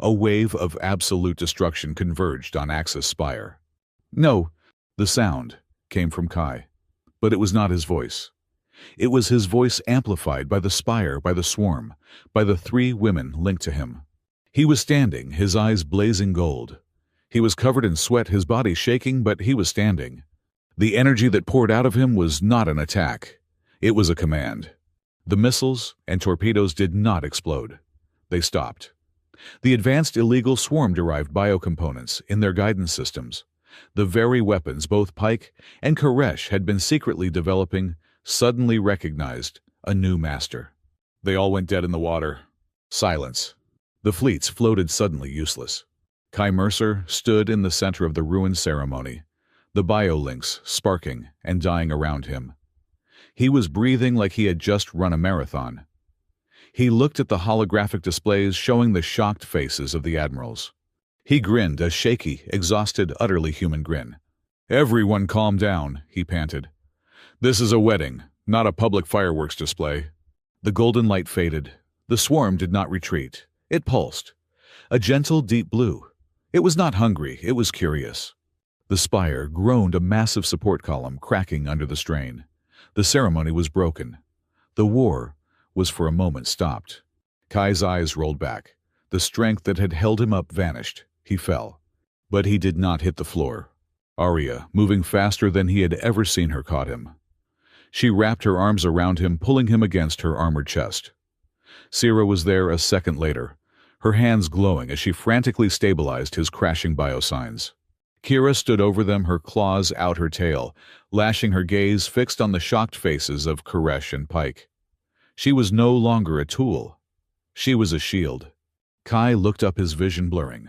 A wave of absolute destruction converged on Axis Spire. No, the sound came from Kai. But it was not his voice. It was his voice amplified by the spire, by the swarm, by the 3 women linked to him. He was standing, his eyes blazing gold. He was covered in sweat, his body shaking, but he was standing. The energy that poured out of him was not an attack. It was a command. The missiles and torpedoes did not explode. They stopped. The advanced illegal swarm-derived biocomponents in their guidance systems, the very weapons both Pike and Koresh had been secretly developing, suddenly recognized a new master. They all went dead in the water. Silence. The fleets floated suddenly useless. Kai Mercer stood in the center of the ruined ceremony, the biolinks sparking and dying around him. He was breathing like he had just run a marathon. He looked at the holographic displays showing the shocked faces of the admirals. He grinned, a shaky, exhausted, utterly human grin. Everyone calm down, he panted. This is a wedding, not a public fireworks display. The golden light faded. The swarm did not retreat. It pulsed. A gentle, deep blue. It was not hungry, it was curious. The spire groaned, a massive support column cracking under the strain. The ceremony was broken. The war was for a moment stopped. Kai's eyes rolled back. The strength that had held him up vanished. He fell. But he did not hit the floor. Arya, moving faster than he had ever seen her, caught him. She wrapped her arms around him, pulling him against her armored chest. Sira was there a second later, her hands glowing as she frantically stabilized his crashing biosigns. Kira stood over them, her claws out her tail, lashing, her gaze fixed on the shocked faces of Koresh and Pike. She was no longer a tool. She was a shield. Kai looked up, his vision blurring.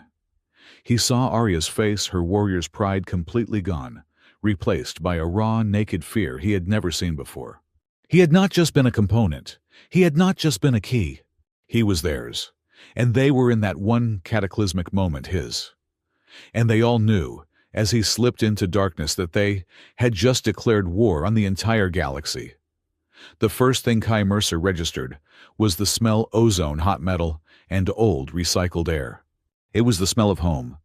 He saw Arya's face, her warrior's pride completely gone, replaced by a raw, naked fear he had never seen before. He had not just been a component. He had not just been a key. He was theirs, and they were in that one cataclysmic moment his. And they all knew, as he slipped into darkness, that they had just declared war on the entire galaxy. The first thing Kai Mercer registered was the smell: ozone, hot metal, and old recycled air. It was the smell of home.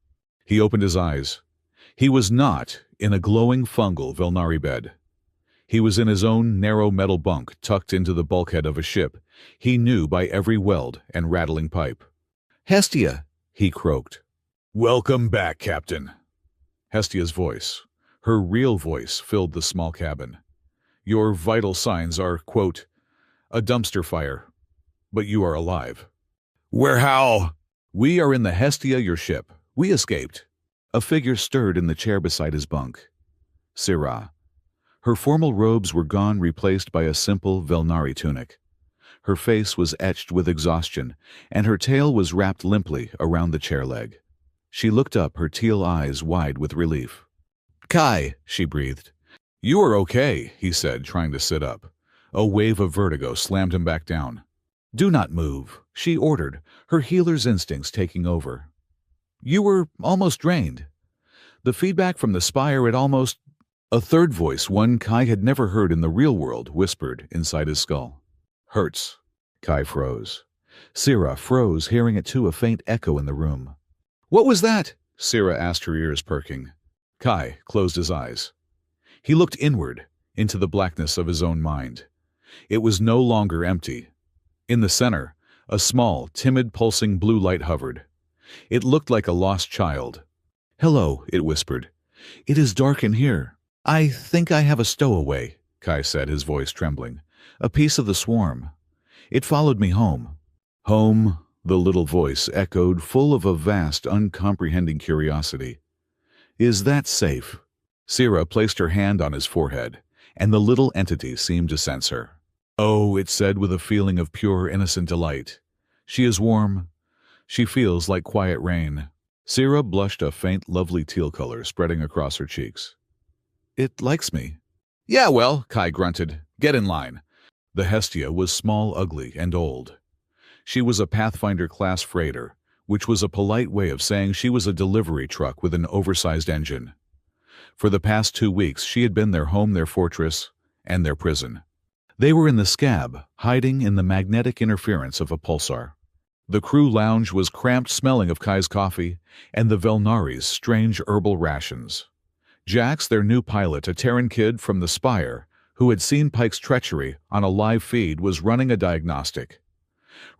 He opened his eyes. He was not in a glowing fungal Velnari bed. He was in his own narrow metal bunk tucked into the bulkhead of a ship he knew by every weld and rattling pipe. "Hestia," he croaked. "Welcome back, Captain." Hestia's voice, her real voice, filled the small cabin. "Your vital signs are, quote, A dumpster fire. But you are alive. Where how? We are in the Hestia, your ship. We escaped. A figure stirred in the chair beside his bunk. Syrah. Her formal robes were gone, replaced by a simple Velnari tunic. Her face was etched with exhaustion, and her tail was wrapped limply around the chair leg. She looked up, her teal eyes wide with relief. Kai, she breathed. You are okay, he said, trying to sit up. A wave of vertigo slammed him back down. Do not move, she ordered, her healer's instincts taking over. You were almost drained. The feedback from the spire had almost... A third voice, one Kai had never heard in the real world, whispered inside his skull. Hurts. Kai froze. Syrah froze, hearing it too, a faint echo in the room. What was that? Syrah asked, her ears perking. Kai closed his eyes. He looked inward, into the blackness of his own mind. It was no longer empty. In the center, a small, timid, pulsing blue light hovered. It looked like a lost child. Hello, it whispered. It is dark in here. I think I have a stowaway, Kai said, his voice trembling. A piece of the swarm. It followed me home. Home, the little voice echoed, full of a vast, uncomprehending curiosity. Is that safe? Syrah placed her hand on his forehead, and the little entity seemed to sense her. Oh, it said with a feeling of pure, innocent delight. She is warm. She feels like quiet rain. Syrah blushed, a faint, lovely teal color spreading across her cheeks. It likes me. Yeah, well, Kai grunted. Get in line. The Hestia was small, ugly, and old. She was a Pathfinder-class freighter, which was a polite way of saying she was a delivery truck with an oversized engine. For the past 2 weeks, she had been their home, their fortress, and their prison. They were in the scab, hiding in the magnetic interference of a pulsar. The crew lounge was cramped, smelling of Kai's coffee and the Velnari's strange herbal rations. Jax, their new pilot, a Terran kid from the Spire, who had seen Pike's treachery on a live feed, was running a diagnostic.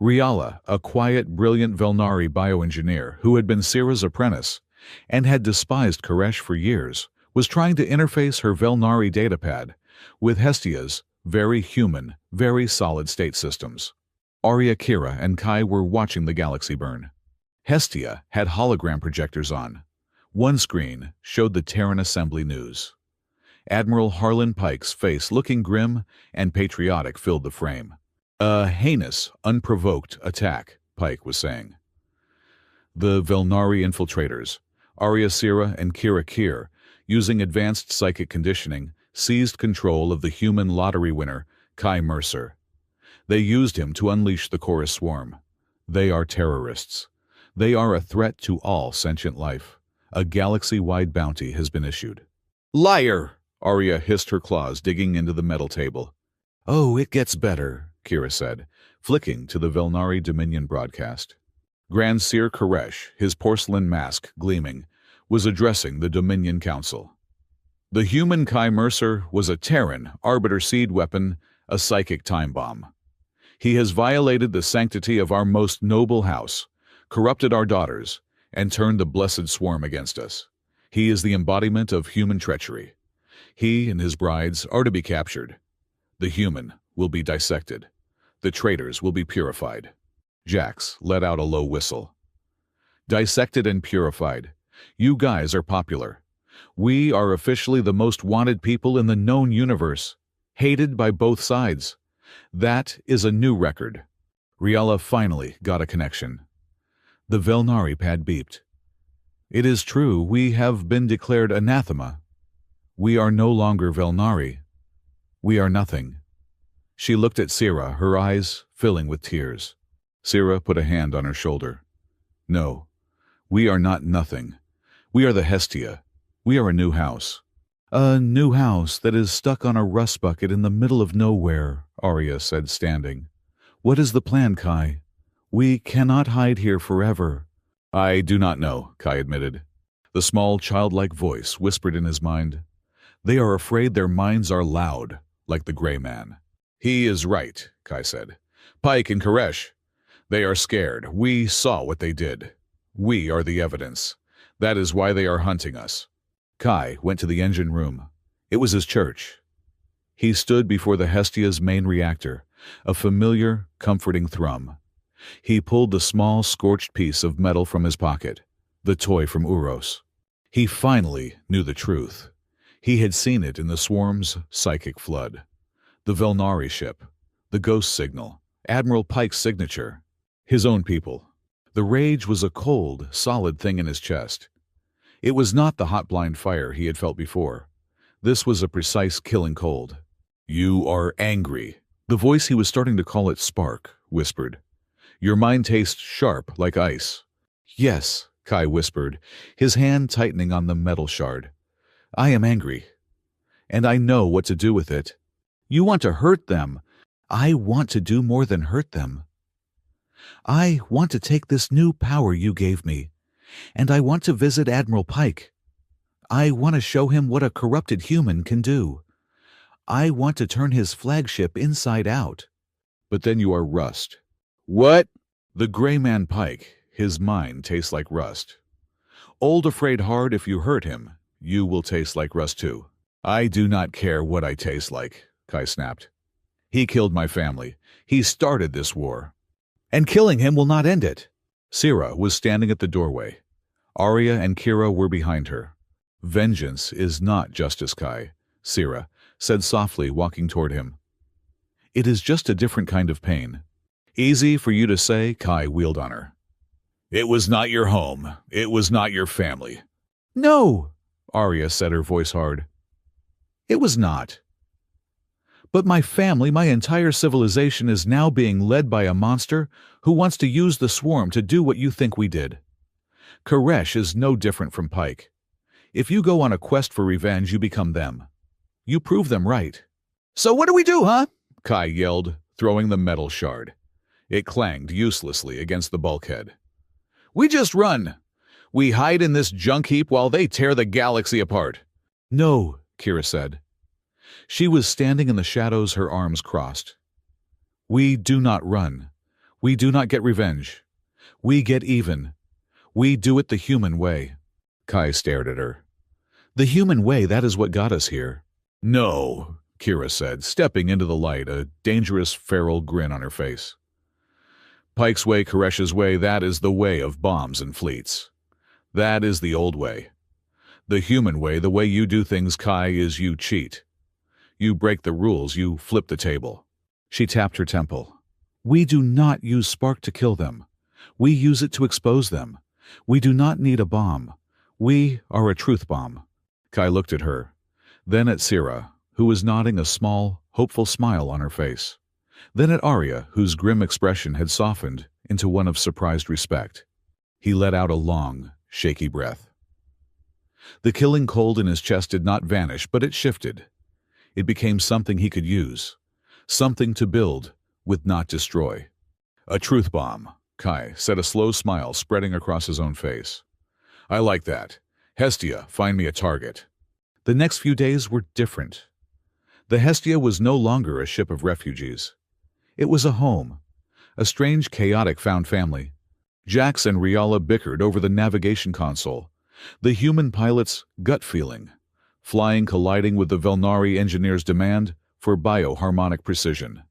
Riala, a quiet, brilliant Velnari bioengineer who had been Syrah's apprentice and had despised Koresh for years, was trying to interface her Velnari datapad with Hestia's very human, very solid-state systems. Arya, Kira, and Kai were watching the galaxy burn. Hestia had hologram projectors on. One screen showed the Terran Assembly news. Admiral Harlan Pike's face, looking grim and patriotic, filled the frame. A heinous, unprovoked attack, Pike was saying. The Velnari infiltrators, Arya Syrah and Kira Kir, using advanced psychic conditioning, seized control of the human lottery winner, Kai Mercer. They used him to unleash the Chorus Swarm. They are terrorists. They are a threat to all sentient life. A galaxy-wide bounty has been issued. Liar! Arya hissed, her claws digging into the metal table. Oh, it gets better, Kira said, flicking to the Velnari Dominion broadcast. Grand Seer Koresh, his porcelain mask gleaming, was addressing the Dominion Council. The human Kai Mercer was a Terran, arbiter seed weapon, a psychic time bomb. He has violated the sanctity of our most noble house, corrupted our daughters, and turned the blessed swarm against us. He is the embodiment of human treachery. He and his brides are to be captured. The human will be dissected. The traitors will be purified. Jax let out a low whistle. Dissected and purified. You guys are popular. We are officially the most wanted people in the known universe, hated by both sides. That is a new record. Riala finally got a connection. The Velnari pad beeped. It is true, we have been declared anathema. We are no longer Velnari. We are nothing. She looked at Syrah, her eyes filling with tears. Syrah put a hand on her shoulder. No, we are not nothing. We are the Hestia. We are a new house. A new house that is stuck on a rust bucket in the middle of nowhere, Arya said, standing. What is the plan, Kai? We cannot hide here forever. I do not know, Kai admitted. The small, childlike voice whispered in his mind. They are afraid their minds are loud, like the gray man. He is right, Kai said. Pike and Koresh. They are scared. We saw what they did. We are the evidence. That is why they are hunting us. Kai went to the engine room. It was his church. He stood before the Hestia's main reactor, a familiar, comforting thrum. He pulled the small, scorched piece of metal from his pocket, the toy from Uros. He finally knew the truth. He had seen it in the swarm's psychic flood. The Velnari ship, the ghost signal, Admiral Pike's signature, his own people. The rage was a cold, solid thing in his chest. It was not the hot blind fire he had felt before. This was a precise killing cold. "You are angry." The voice he was starting to call it Spark whispered. "Your mind tastes sharp like ice." "Yes," Kai whispered, his hand tightening on the metal shard. "I am angry. And I know what to do with it." "You want to hurt them." "I want to do more than hurt them. I want to take this new power you gave me, and I want to visit Admiral Pike. I want to show him what a corrupted human can do. I want to turn his flagship inside out." "But then you are rust." "What?" "The gray man Pike, his mind tastes like rust. Old afraid hard if you hurt him, you will taste like rust too." "I do not care what I taste like," Kai snapped. "He killed my family. He started this war. And killing him will not end it." Sira was standing at the doorway. Arya and Kira were behind her. "Vengeance is not justice, Kai," Sira said softly, walking toward him. "It is just a different kind of pain." "Easy for you to say," Kai wheeled on her. "It was not your home. It was not your family." "No," Arya said, her voice hard. "It was not. But my family, my entire civilization is now being led by a monster who wants to use the swarm to do what you think we did. Koresh is no different from Pike. If you go on a quest for revenge, you become them. You prove them right." "So what do we do, huh?" Kai yelled, throwing the metal shard. It clanged uselessly against the bulkhead. "We just run. We hide in this junk heap while they tear the galaxy apart." "No," Kira said. She was standing in the shadows, her arms crossed. "We do not run. We do not get revenge. We get even. We do it the human way." Kai stared at her. "The human way, that is what got us here." "No," Kira said, stepping into the light, a dangerous feral grin on her face. "Pike's way, Koresh's way, that is the way of bombs and fleets. That is the old way. The human way, the way you do things, Kai, is you cheat. You break the rules, you flip the table." She tapped her temple. "We do not use spark to kill them. We use it to expose them. We do not need a bomb. We are a truth bomb." Kai looked at her, then at Sira, who was nodding, a small, hopeful smile on her face, then at Arya, whose grim expression had softened into one of surprised respect. He let out a long, shaky breath. The killing cold in his chest did not vanish, but it shifted. It became something he could use, something to build with, not destroy. "A truth bomb," Kai said, a slow smile spreading across his own face. "I like that. Hestia, find me a target." The next few days were different. The Hestia was no longer a ship of refugees. It was a home, a strange, chaotic found family. Jax and Riala bickered over the navigation console, the human pilot's gut feeling, flying colliding with the Velnari engineer's demand for bioharmonic precision.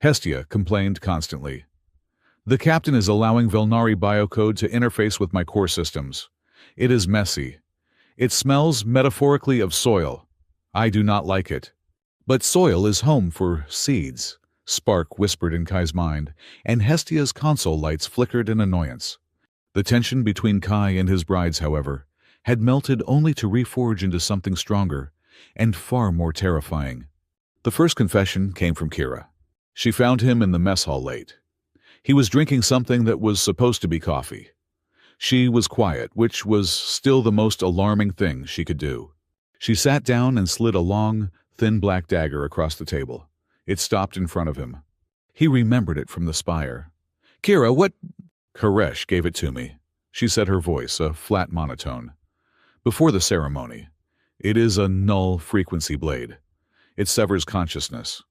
Hestia complained constantly. "The captain is allowing Velnari biocode to interface with my core systems. It is messy. It smells, metaphorically, of soil. I do not like it." "But soil is home for seeds," Spark whispered in Kai's mind, and Hestia's console lights flickered in annoyance. The tension between Kai and his brides, however, had melted only to reforge into something stronger and far more terrifying. The first confession came from Kira. She found him in the mess hall late. He was drinking something that was supposed to be coffee. She was quiet, which was still the most alarming thing she could do. She sat down and slid a long, thin black dagger across the table. It stopped in front of him. He remembered it from the spire. "Kira, what—" "Koresh gave it to me," she said, her voice a flat monotone. "Before the ceremony. It is a null frequency blade. It severs consciousness."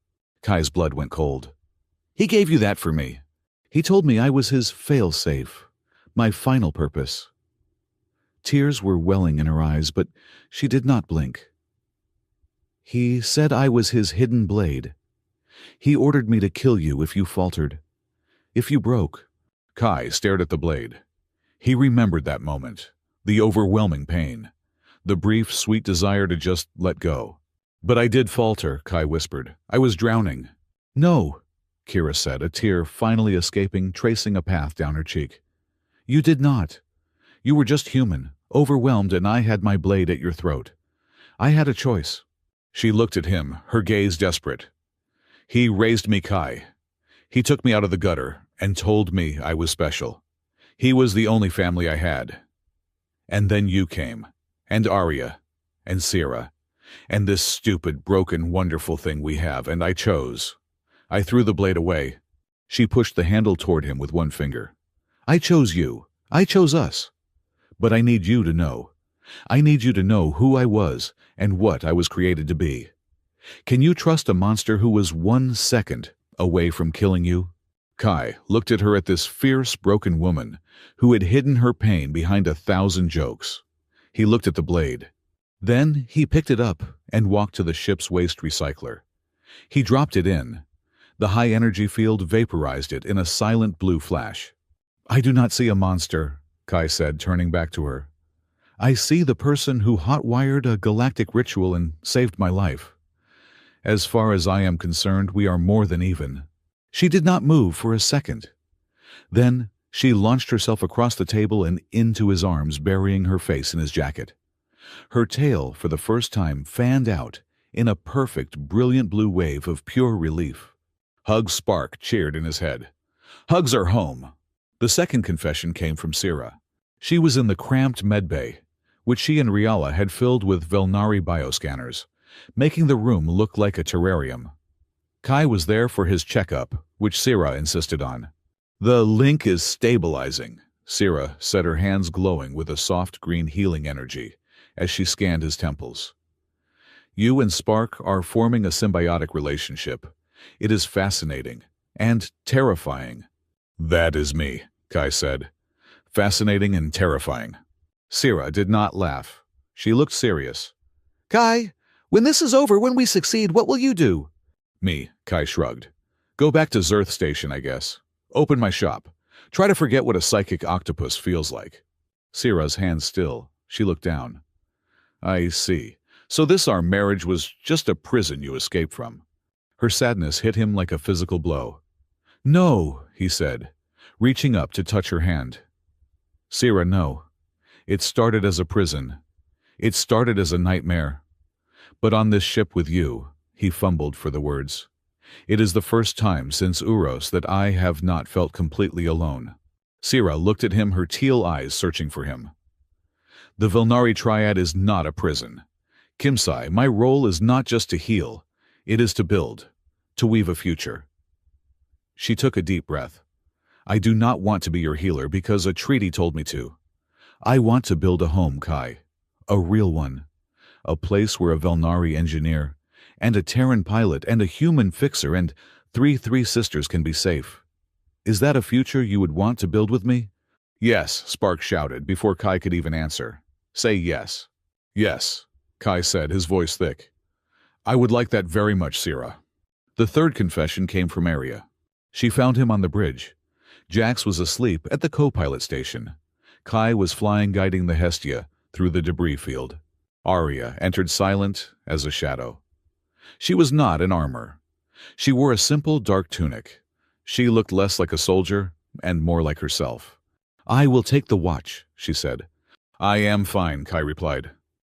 Kai's blood went cold. "He gave you that for me. He told me I was his fail-safe, my final purpose." Tears were welling in her eyes, but she did not blink. He said I was his hidden blade. He ordered me to kill you if you faltered. If you broke. Kai stared at the blade. He remembered that moment, the overwhelming pain, the brief, sweet desire to just let go. But I did falter, Kai whispered. I was drowning. No, Kira said, a tear finally escaping, tracing a path down her cheek. You did not. You were just human, overwhelmed, and I had my blade at your throat. I had a choice. She looked at him, her gaze desperate. He raised me, Kai. He took me out of the gutter and told me I was special. He was the only family I had. And then you came, and Arya, and Sierra, and this stupid, broken, wonderful thing we have, and I chose. I threw the blade away. She pushed the handle toward him with one finger. I chose you. I chose us. But I need you to know. I need you to know who I was and what I was created to be. Can you trust a monster who was 1 second away from killing you? Kai looked at her, at this fierce, broken woman who had hidden her pain behind 1,000 jokes. He looked at the blade. Then he picked it up and walked to the ship's waste recycler. He dropped it in. The high-energy field vaporized it in a silent blue flash. I do not see a monster, Kai said, turning back to her. I see the person who hot-wired a galactic ritual and saved my life. As far as I am concerned, we are more than even. She did not move for a second. Then she launched herself across the table and into his arms, burying her face in his jacket. Her tail, for the first time, fanned out in a perfect, brilliant blue wave of pure relief. Hug's spark cheered in his head. Hugs are home. The second confession came from Sierra. She was in the cramped medbay, which she and Riala had filled with Velnari bioscanners, making the room look like a terrarium. Kai was there for his checkup, which Sierra insisted on. The link is stabilizing, Sierra said, her hands glowing with a soft green healing energy as she scanned his temples. You and Spark are forming a symbiotic relationship. It is fascinating and terrifying. That is me, Kai said. Fascinating and terrifying. Sierra did not laugh. She looked serious. Kai, when this is over, when we succeed, what will you do? Me, Kai shrugged. Go back to Zerth Station, I guess. Open my shop. Try to forget what a psychic octopus feels like. Sierra's hands still. She looked down. I see. So this our marriage was just a prison you escaped from. Her sadness hit him like a physical blow. No, he said, reaching up to touch her hand. Sierra, no. It started as a prison. It started as a nightmare. But on this ship with you, he fumbled for the words. It is the first time since Uros that I have not felt completely alone. Sierra looked at him, her teal eyes searching for him. The Velnari Triad is not a prison. Kimsai, my role is not just to heal. It is to build, to weave a future. She took a deep breath. I do not want to be your healer because a treaty told me to. I want to build a home, Kai. A real one. A place where a Velnari engineer, and a Terran pilot, and a human fixer, and three sisters can be safe. Is that a future you would want to build with me? Yes, Spark shouted before Kai could even answer. Say yes. Yes, Kai said, his voice thick. I would like that very much, Sierra. The third confession came from Arya. She found him on the bridge. Jax was asleep at the co-pilot station. Kai was flying, guiding the Hestia through the debris field. Arya entered silent as a shadow. She was not in armor. She wore a simple dark tunic. She looked less like a soldier and more like herself. I will take the watch, she said. I am fine, Kai replied.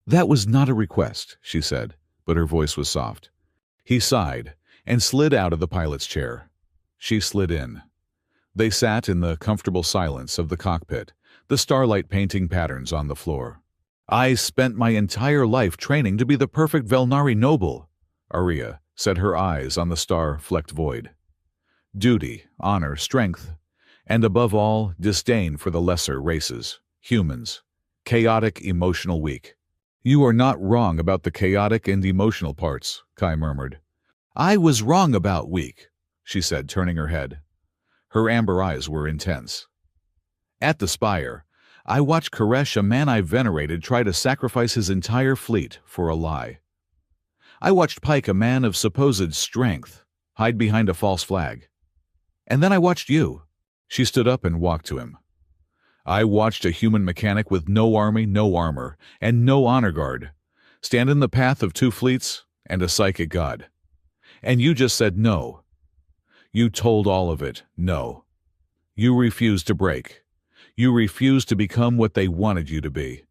That was not a request, she said, but her voice was soft. He sighed and slid out of the pilot's chair. She slid in. They sat in the comfortable silence of the cockpit, the starlight painting patterns on the floor. I spent my entire life training to be the perfect Velnari noble, Arya said, her eyes on the star-flecked void. Duty, honor, strength, and above all, disdain for the lesser races, humans. Chaotic, emotional, weak. You are not wrong about the chaotic and emotional parts, Kai murmured. I was wrong about weak, she said, turning her head. Her amber eyes were intense. At the spire, I watched Koresh, a man I venerated, try to sacrifice his entire fleet for a lie. I watched Pike, a man of supposed strength, hide behind a false flag. And then I watched you." She stood up and walked to him. "I watched a human mechanic with no army, no armor, and no honor guard stand in the path of 2 fleets and a psychic god. And you just said no. You told all of it no. You refused to break. You refused to become what they wanted you to be."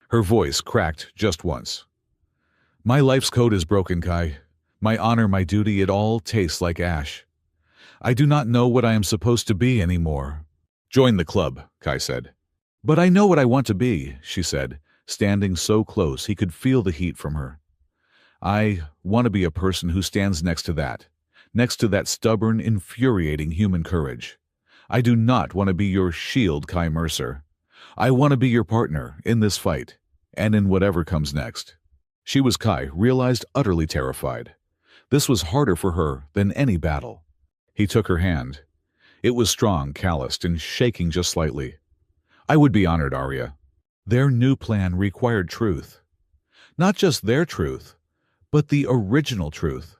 Her voice cracked just once. "My life's code is broken, Kai. My honor, my duty, it all tastes like ash. I do not know what I am supposed to be anymore." "Join the club," Kai said. "But I know what I want to be," she said, standing so close he could feel the heat from her. "I want to be a person who stands next to that stubborn, infuriating human courage. I do not want to be your shield, Kai Mercer. I want to be your partner in this fight, and in whatever comes next." She was, Kai realized, utterly terrified. This was harder for her than any battle. He took her hand. It was strong, calloused, and shaking just slightly. "I would be honored, Arya." Their new plan required truth. Not just their truth, but the original truth.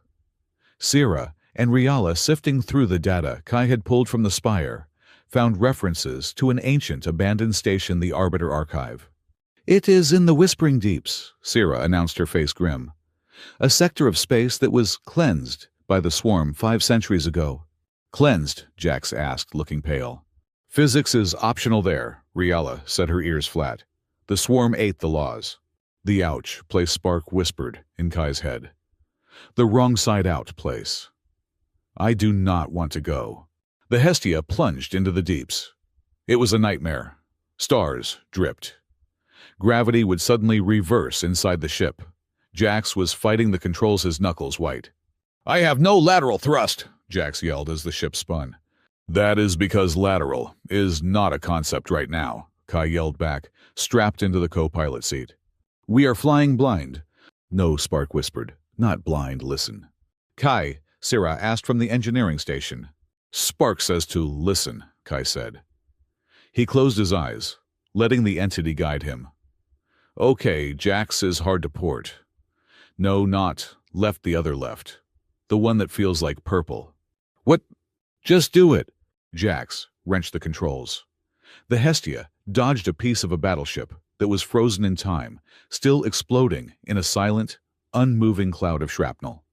Sira and Riala, sifting through the data Kai had pulled from the Spire, found references to an ancient abandoned station, the Arbiter Archive. "It is in the Whispering Deeps," Sira announced, her face grim. "A sector of space that was cleansed by the swarm 5 centuries ago." "Cleansed?" Jax asked, looking pale. "Physics is optional there," Riala said, her ears flat. "The swarm ate the laws." "The ouch place," Spark whispered in Kai's head. "The wrong side out place. I do not want to go." The Hestia plunged into the deeps. It was a nightmare. Stars dripped. Gravity would suddenly reverse inside the ship. Jax was fighting the controls, his knuckles white. "I have no lateral thrust," Jax yelled as the ship spun. "That is because lateral is not a concept right now," Kai yelled back, strapped into the co-pilot seat. "We are flying blind." "No," Spark whispered. "Not blind, listen." "Kai," Sira asked from the engineering station. "Spark says to listen," Kai said. He closed his eyes, letting the entity guide him. "Okay, Jax is hard to port. No, not left, the other left. The one that feels like purple." "What?" "Just do it." Jax wrenched the controls. The Hestia dodged a piece of a battleship that was frozen in time, still exploding in a silent, unmoving cloud of shrapnel.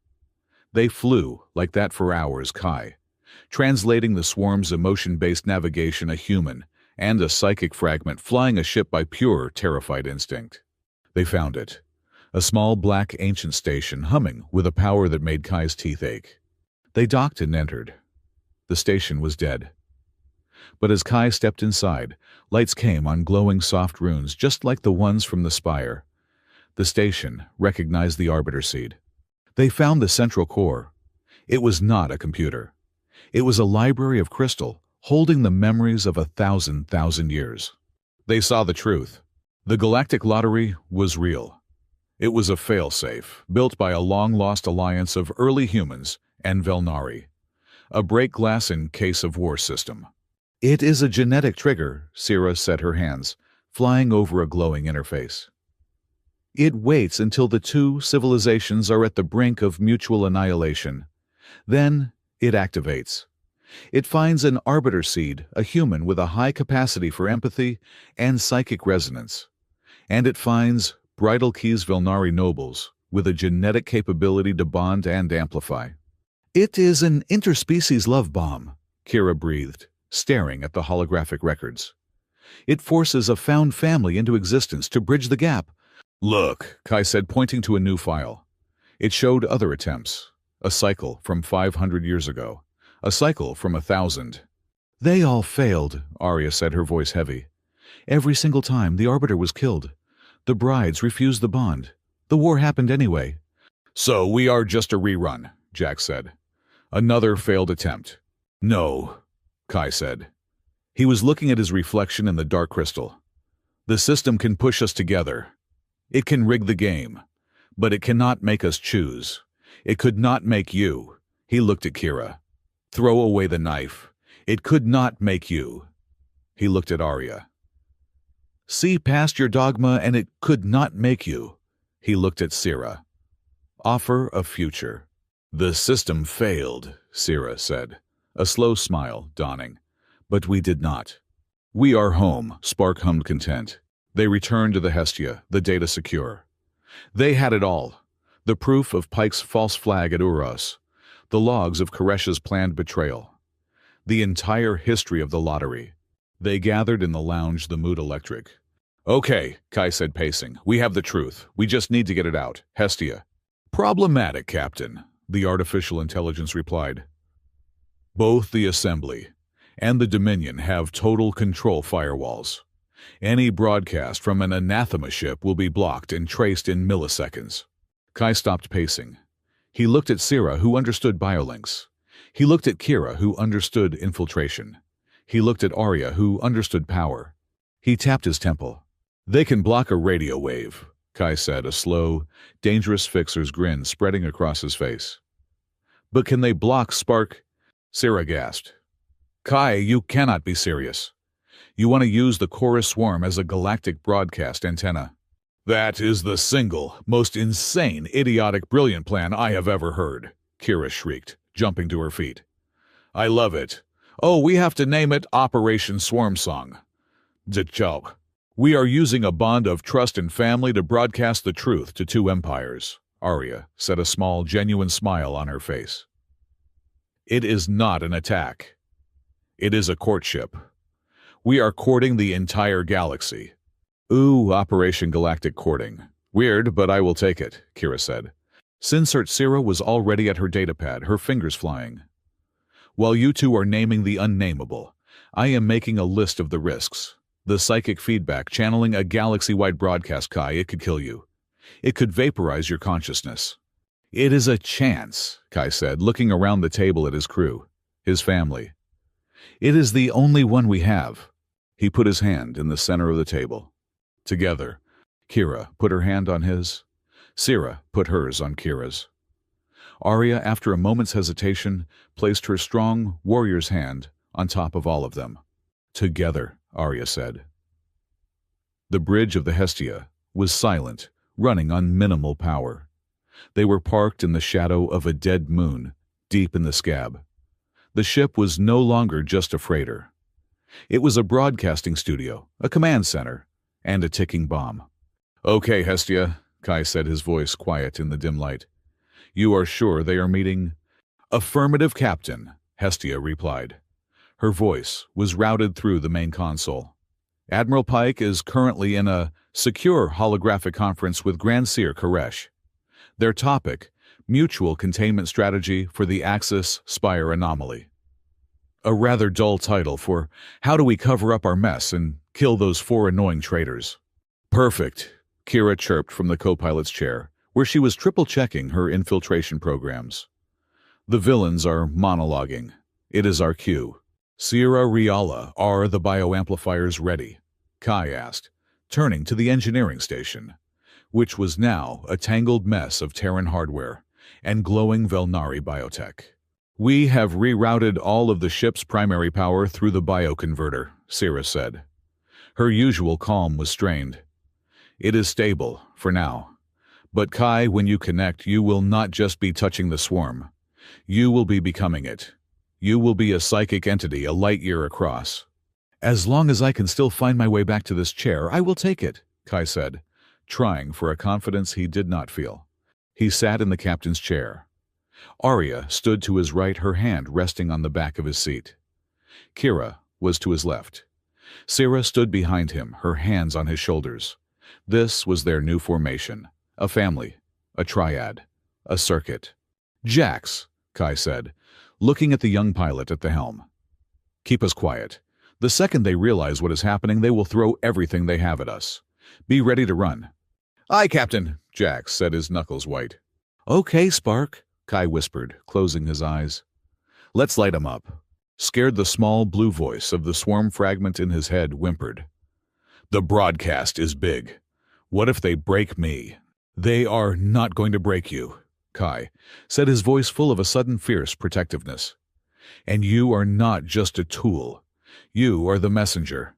They flew like that for hours, Kai, translating the swarm's emotion-based navigation, a human and a psychic fragment, flying a ship by pure, terrified instinct. They found it, a small black ancient station humming with a power that made Kai's teeth ache. They docked and entered. The station was dead. But as Kai stepped inside, lights came on glowing soft runes just like the ones from the Spire. The station recognized the Arbiter seed. They found the central core. It was not a computer. It was a library of crystal, holding the memories of 1,000 years. They saw the truth. The Galactic Lottery was real. It was a failsafe, built by a long-lost alliance of early humans and Velnari. A break-glass-in-case-of-war system. "It is a genetic trigger," Sira set her hands, flying over a glowing interface. "It waits until the 2 civilizations are at the brink of mutual annihilation. Then it activates. It finds an arbiter seed, a human with a high capacity for empathy and psychic resonance. And it finds Bridal Key's Velnari nobles with a genetic capability to bond and amplify." "It is an interspecies love bomb," Kira breathed, staring at the holographic records. "It forces a found family into existence to bridge the gap." "Look," Kai said, pointing to a new file. It showed other attempts, a cycle from 500 years ago, a cycle from 1,000. "They all failed," Arya said, her voice heavy. "Every single time the Arbiter was killed. The brides refused the bond. The war happened anyway." "So we are just a rerun," Jack said. "Another failed attempt." "No," Kai said. He was looking at his reflection in the dark crystal. "The system can push us together. It can rig the game, but it cannot make us choose. It could not make you." He looked at Kira. "Throw away the knife. It could not make you." He looked at Arya. "See past your dogma and it could not make you." He looked at Sira. Offer a future. The system failed, Sira said, a slow smile dawning. But we did not. We are home, Spark hummed content. They returned to the Hestia, the data secure. They had it all. The proof of Pike's false flag at Uros. The logs of Koresh's planned betrayal. The entire history of the lottery. They gathered in the lounge, the mood electric. Okay, Kai said, pacing. We have the truth. We just need to get it out. Hestia. Problematic, Captain, the artificial intelligence replied. Both the Assembly and the Dominion have total control firewalls. Any broadcast from an anathema ship will be blocked and traced in milliseconds. Kai stopped pacing. He looked at Sira, who understood biolinks. He looked at Kira, who understood infiltration. He looked at Arya, who understood power. He tapped his temple. They can block a radio wave, Kai said, a slow, dangerous fixer's grin spreading across his face. But can they block Spark? Sira gasped. Kai, you cannot be serious. You want to use the Chorus Swarm as a galactic broadcast antenna. That is the single, most insane, idiotic, brilliant plan I have ever heard, Kira shrieked, jumping to her feet. I love it. Oh, we have to name it Operation Swarm Song. Zchok. We are using a bond of trust and family to broadcast the truth to two empires, Arya said, a small, genuine smile on her face. It is not an attack. It is a courtship. We are courting the entire galaxy. Ooh, Operation Galactic courting. Weird, but I will take it, Kira said. Sinsert Sira was already at her datapad, her fingers flying. While you two are naming the unnameable, I am making a list of the risks. The psychic feedback channeling a galaxy-wide broadcast, Kai, it could kill you. It could vaporize your consciousness. It is a chance, Kai said, looking around the table at his crew, his family. It is the only one we have. He put his hand in the center of the table. Together, Kira put her hand on his. Sira put hers on Kira's. Arya, after a moment's hesitation, placed her strong warrior's hand on top of all of them. Together, Arya said. The bridge of the Hestia was silent, running on minimal power. They were parked in the shadow of a dead moon, deep in the scab. The ship was no longer just a freighter. It was a broadcasting studio, a command center, and a ticking bomb. Okay, Hestia, Kai said, his voice quiet in the dim light. You are sure they are meeting? Affirmative, Captain, Hestia replied. Her voice was routed through the main console. Admiral Pike is currently in a secure holographic conference with Grand Seer Koresh. Their topic, mutual containment strategy for the Axis Spire anomaly. A rather dull title for how do we cover up our mess and kill those 4 annoying traitors. Perfect, Kira chirped from the co-pilot's chair, where she was triple-checking her infiltration programs. The villains are monologuing. It is our cue. Sierra Riala, are the bioamplifiers ready? Kai asked, turning to the engineering station, which was now a tangled mess of Terran hardware and glowing Velnari biotech. We have rerouted all of the ship's primary power through the bioconverter, Sierra said. Her usual calm was strained. It is stable, for now. But Kai, when you connect, you will not just be touching the swarm. You will be becoming it. You will be a psychic entity a light year across. As long as I can still find my way back to this chair, I will take it, Kai said, trying for a confidence he did not feel. He sat in the captain's chair. Arya stood to his right, her hand resting on the back of his seat. Kira was to his left. Sira stood behind him, her hands on his shoulders. This was their new formation, a family, a triad, a circuit. Jax, Kai said, looking at the young pilot at the helm. Keep us quiet. The second they realize what is happening, they will throw everything they have at us. Be ready to run. Aye, Captain, Jax said, his knuckles white. Okay, Spark, Kai whispered, closing his eyes. Let's light 'em up. Scared, the small blue voice of the swarm fragment in his head whimpered. The broadcast is big. What if they break me? They are not going to break you, Kai said, his voice full of a sudden fierce protectiveness. And you are not just a tool. You are the messenger.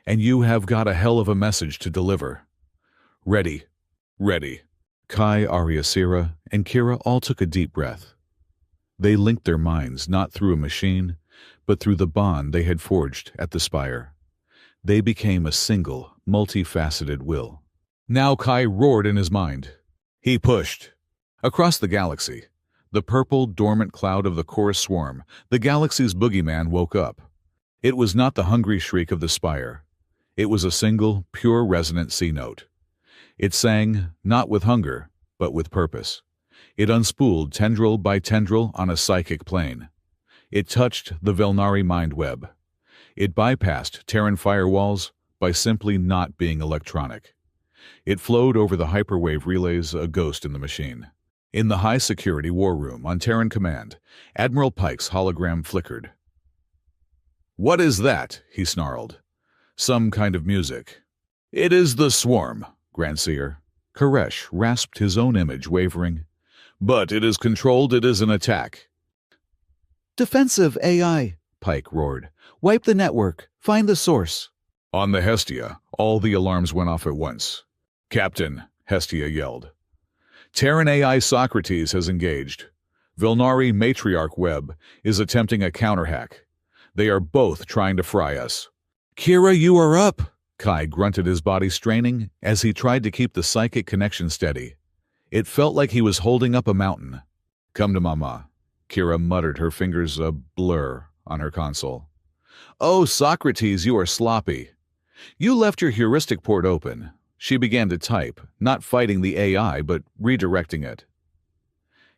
And you have got a hell of a message to deliver. Ready. Ready. Kai, Arya, Sira, and Kira all took a deep breath. They linked their minds not through a machine, but through the bond they had forged at the spire. They became a single, multifaceted will. Now Kai roared in his mind. He pushed. Across the galaxy, the purple, dormant cloud of the chorus swarm, the galaxy's boogeyman woke up. It was not the hungry shriek of the spire. It was a single, pure resonant C-note. It sang, not with hunger, but with purpose. It unspooled tendril by tendril on a psychic plane. It touched the Velnari mind web. It bypassed Terran firewalls by simply not being electronic. It flowed over the hyperwave relays, a ghost in the machine. In the high-security war room on Terran Command, Admiral Pike's hologram flickered. "What is that?" he snarled. "Some kind of music." "It is the swarm," Grandseer. Koresh rasped his own image, wavering. "But it is controlled, it is an attack." "Defensive AI," Pike roared. "Wipe the network. Find the source." On the Hestia, all the alarms went off at once. "Captain," Hestia yelled. "Terran AI Socrates has engaged. Vilnari Matriarch Webb is attempting a counterhack. They are both trying to fry us." "Kira, you are up!" Kai grunted, his body straining as he tried to keep the psychic connection steady. It felt like he was holding up a mountain. "Come to Mama," Kira muttered, her fingers a blur on her console. "Oh, Socrates, you are sloppy. You left your heuristic port open." She began to type, not fighting the AI, but redirecting it.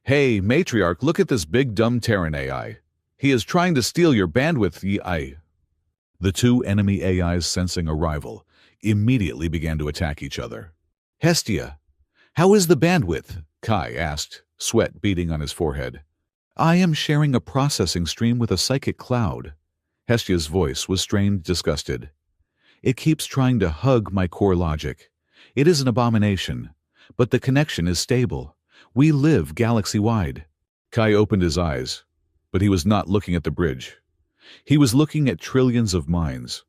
"Hey, Matriarch, look at this big dumb Terran AI. He is trying to steal your bandwidth, The two enemy AIs, sensing a rival, immediately began to attack each other. "Hestia, how is the bandwidth?" Kai asked, sweat beading on his forehead. "I am sharing a processing stream with a psychic cloud." Hestia's voice was strained, disgusted. "It keeps trying to hug my core logic. It is an abomination, but the connection is stable. We live galaxy-wide." Kai opened his eyes, but he was not looking at the bridge. He was looking at trillions of minds.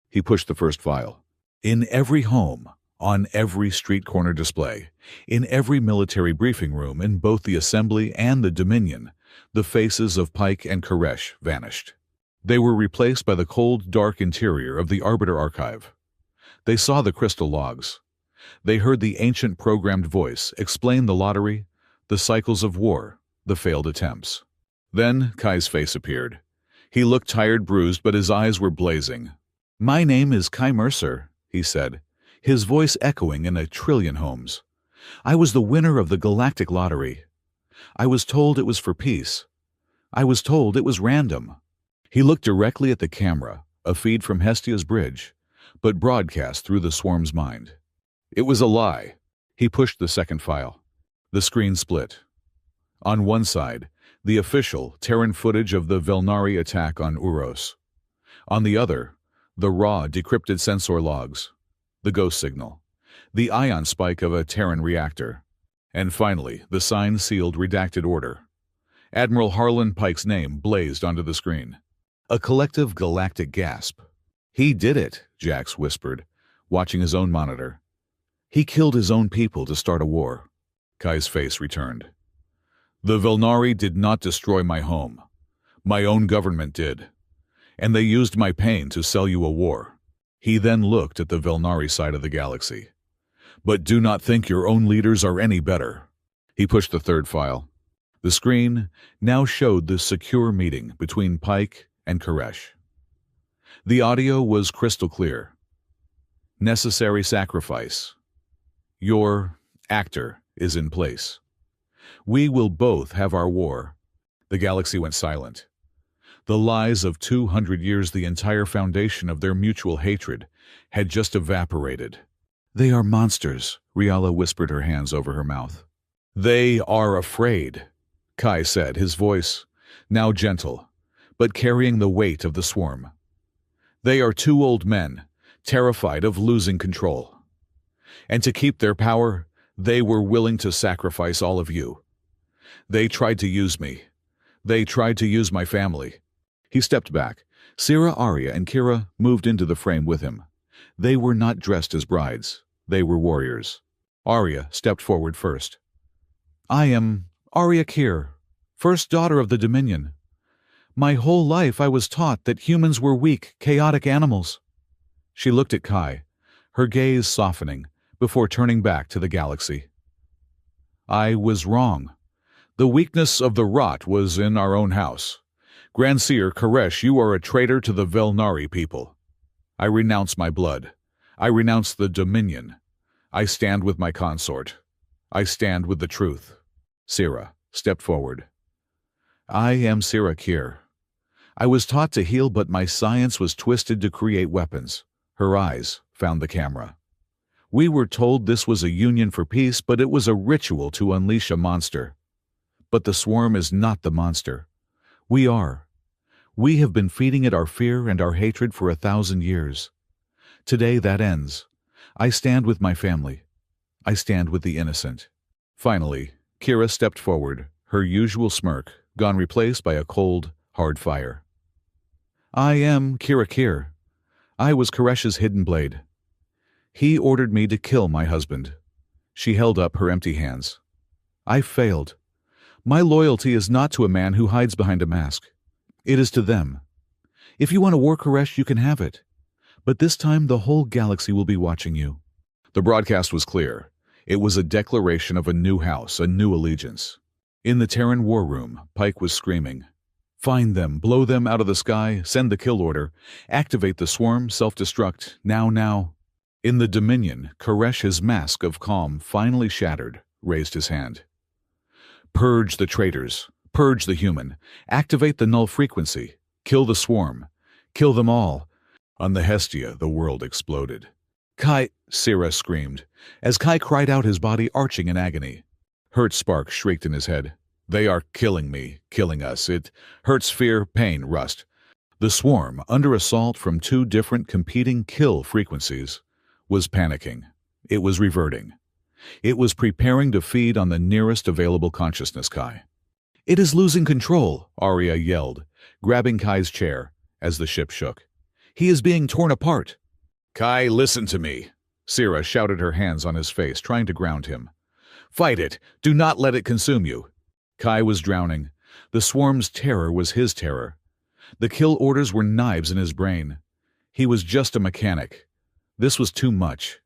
He pushed the first file. In every home, on every street corner display, in every military briefing room in both the Assembly and the Dominion, the faces of Pike and Koresh vanished. They were replaced by the cold, dark interior of the Arbiter Archive. They saw the crystal logs. They heard the ancient programmed voice explain the lottery, the cycles of war, the failed attempts. Then Kai's face appeared. He looked tired, bruised, but his eyes were blazing. "My name is Kai Mercer," he said, his voice echoing in a trillion homes. "I was the winner of the Galactic lottery. I was told it was for peace. I was told it was random." He looked directly at the camera, a feed from Hestia's bridge, but broadcast through the swarm's mind. It was a lie. He pushed the second file. The screen split. On one side, the official Terran footage of the Velnari attack on Uros. On the other, the raw, decrypted sensor logs, the ghost signal, the ion spike of a Terran reactor, and finally, the signed, sealed, redacted order. Admiral Harlan Pike's name blazed onto the screen. A collective galactic gasp. "He did it," Jax whispered, watching his own monitor. "He killed his own people to start a war." Kai's face returned. "The Velnari did not destroy my home. My own government did. And they used my pain to sell you a war." He then looked at the Velnari side of the galaxy. "But do not think your own leaders are any better." He pushed the third file. The screen now showed the secure meeting between Pike and Koresh. The audio was crystal clear. "Necessary sacrifice. Your actor is in place. We will both have our war." The galaxy went silent. The lies of 200 years, the entire foundation of their mutual hatred, had just evaporated. "They are monsters," Riala whispered, her hands over her mouth. "They are afraid," Kai said, his voice now gentle, but carrying the weight of the swarm. "They are two old men, terrified of losing control. And to keep their power, they were willing to sacrifice all of you. They tried to use me. They tried to use my family." He stepped back. Sira, Arya, and Kira moved into the frame with him. They were not dressed as brides. They were warriors. Arya stepped forward first. I am Arya Kier, first daughter of the Dominion. My whole life I was taught that humans were weak, chaotic animals. She looked at Kai, her gaze softening, before turning back to the galaxy. I was wrong. The weakness of the rot was in our own house. Grand Seer Koresh, you are a traitor to the Velnari people. I renounce my blood. I renounce the Dominion. I stand with my consort. I stand with the truth. Sira stepped forward. I am Sira Kier. I was taught to heal, but my science was twisted to create weapons. Her eyes found the camera. We were told this was a union for peace, but it was a ritual to unleash a monster. But the swarm is not the monster. We are. We have been feeding it our fear and our hatred for 1,000 years. Today that ends. I stand with my family. I stand with the innocent. Finally, Kira stepped forward, her usual smirk gone replaced by a cold, hard fire. I am Kira Kier. I was Koresh's hidden blade. He ordered me to kill my husband. She held up her empty hands. I failed. My loyalty is not to a man who hides behind a mask. It is to them. If you want a war, Koresh, you can have it. But this time the whole galaxy will be watching you. The broadcast was clear. It was a declaration of a new house, a new allegiance. In the Terran war room, Pike was screaming. Find them, blow them out of the sky, send the kill order, activate the swarm, self-destruct, now. In the Dominion, Koresh, his mask of calm finally shattered, raised his hand. Purge the traitors, purge the human, activate the null frequency, kill the swarm, kill them all. On the Hestia, the world exploded. Kai, Sira screamed, as Kai cried out, his body arching in agony. Hurt spark shrieked in his head. They are killing me, killing us. It hurts, fear, pain, rust. The swarm, under assault from two different competing kill frequencies, was panicking. It was reverting. It was preparing to feed on the nearest available consciousness, Kai. It is losing control, Arya yelled, grabbing Kai's chair as the ship shook. He is being torn apart. Kai, listen to me. Sira shouted, her hands on his face, trying to ground him. Fight it. Do not let it consume you. Kai was drowning. The swarm's terror was his terror. The kill orders were knives in his brain. He was just a mechanic. This was too much.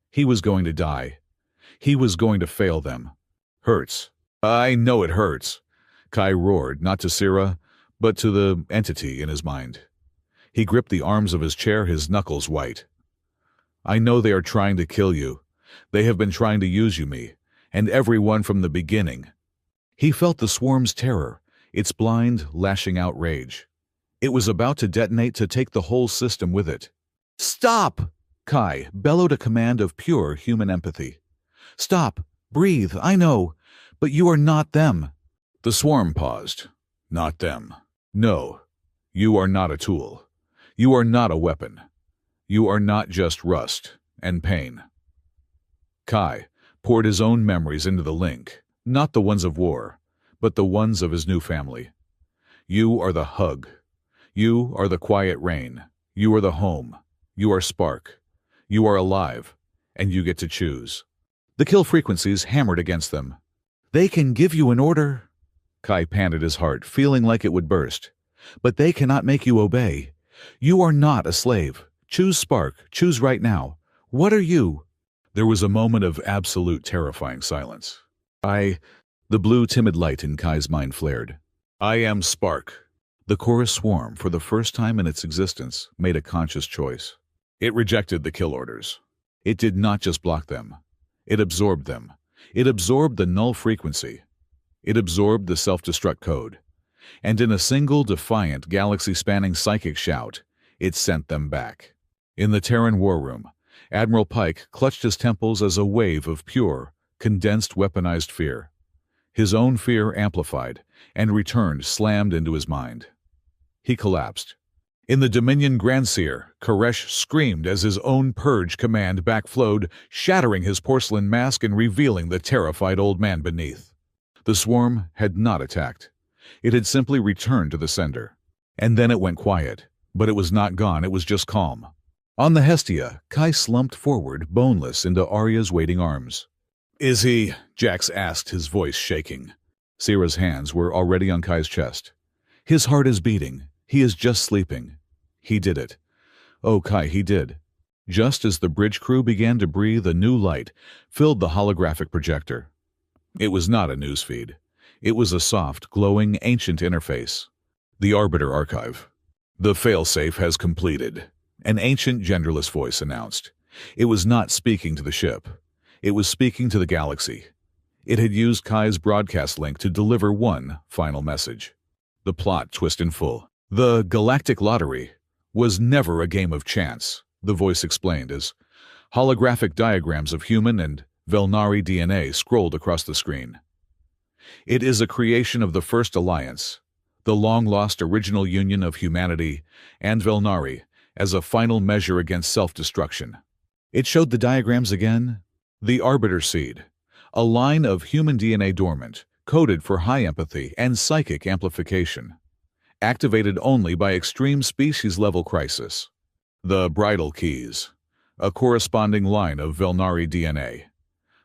He was going to die. He was going to fail them. Hurts. I know it hurts. Kai roared, not to Sira, but to the entity in his mind. He gripped the arms of his chair, his knuckles white. I know they are trying to kill you. They have been trying to use you, me, and everyone from the beginning. He felt the swarm's terror, its blind, lashing out rage. It was about to detonate, to take the whole system with it. Stop! Kai bellowed a command of pure human empathy. Stop! Breathe, I know, but you are not them. The swarm paused. Not them. No, you are not a tool. You are not a weapon. You are not just rust and pain. Kai poured his own memories into the link, not the ones of war, but the ones of his new family. You are the hug. You are the quiet rain. You are the home. You are spark. You are alive, and you get to choose. The kill frequencies hammered against them. They can give you an order. Kai panted, his heart feeling like it would burst. But they cannot make you obey. You are not a slave. Choose spark. Choose right now. What are you? There was a moment of absolute terrifying silence. The blue timid light in Kai's mind flared. I am spark. The chorus swarm, for the first time in its existence, made a conscious choice. It rejected the kill orders. It did not just block them. It absorbed them. It absorbed the null frequency. It absorbed the self-destruct code. And in a single defiant, galaxy-spanning psychic shout, it sent them back. In the Terran war room, Admiral Pike clutched his temples as a wave of pure, condensed, weaponized fear. His own fear amplified and returned, slammed into his mind. He collapsed. In the Dominion Grand Seer, Koresh screamed as his own purge command backflowed, shattering his porcelain mask and revealing the terrified old man beneath. The swarm had not attacked. It had simply returned to the sender. And then it went quiet. But it was not gone, it was just calm. On the Hestia, Kai slumped forward, boneless, into Arya's waiting arms. "Is he?" Jax asked, his voice shaking. Syrah's hands were already on Kai's chest. "His heart is beating. He is just sleeping. He did it. Oh, Kai, he did." Just as the bridge crew began to breathe, a new light filled the holographic projector. It was not a newsfeed. It was a soft, glowing, ancient interface. The Arbiter Archive. "The failsafe has completed," an ancient, genderless voice announced. It was not speaking to the ship. It was speaking to the galaxy. It had used Kai's broadcast link to deliver one final message. The plot twist in full. "The Galactic Lottery was never a game of chance," the voice explained as holographic diagrams of human and Velnari DNA scrolled across the screen. "It is a creation of the First Alliance, the long-lost original union of humanity and Velnari, as a final measure against self-destruction." It showed the diagrams again. The Arbiter Seed, a line of human DNA dormant, coded for high empathy and psychic amplification, activated only by extreme species-level crisis. The Bridal Keys, a corresponding line of Velnari DNA.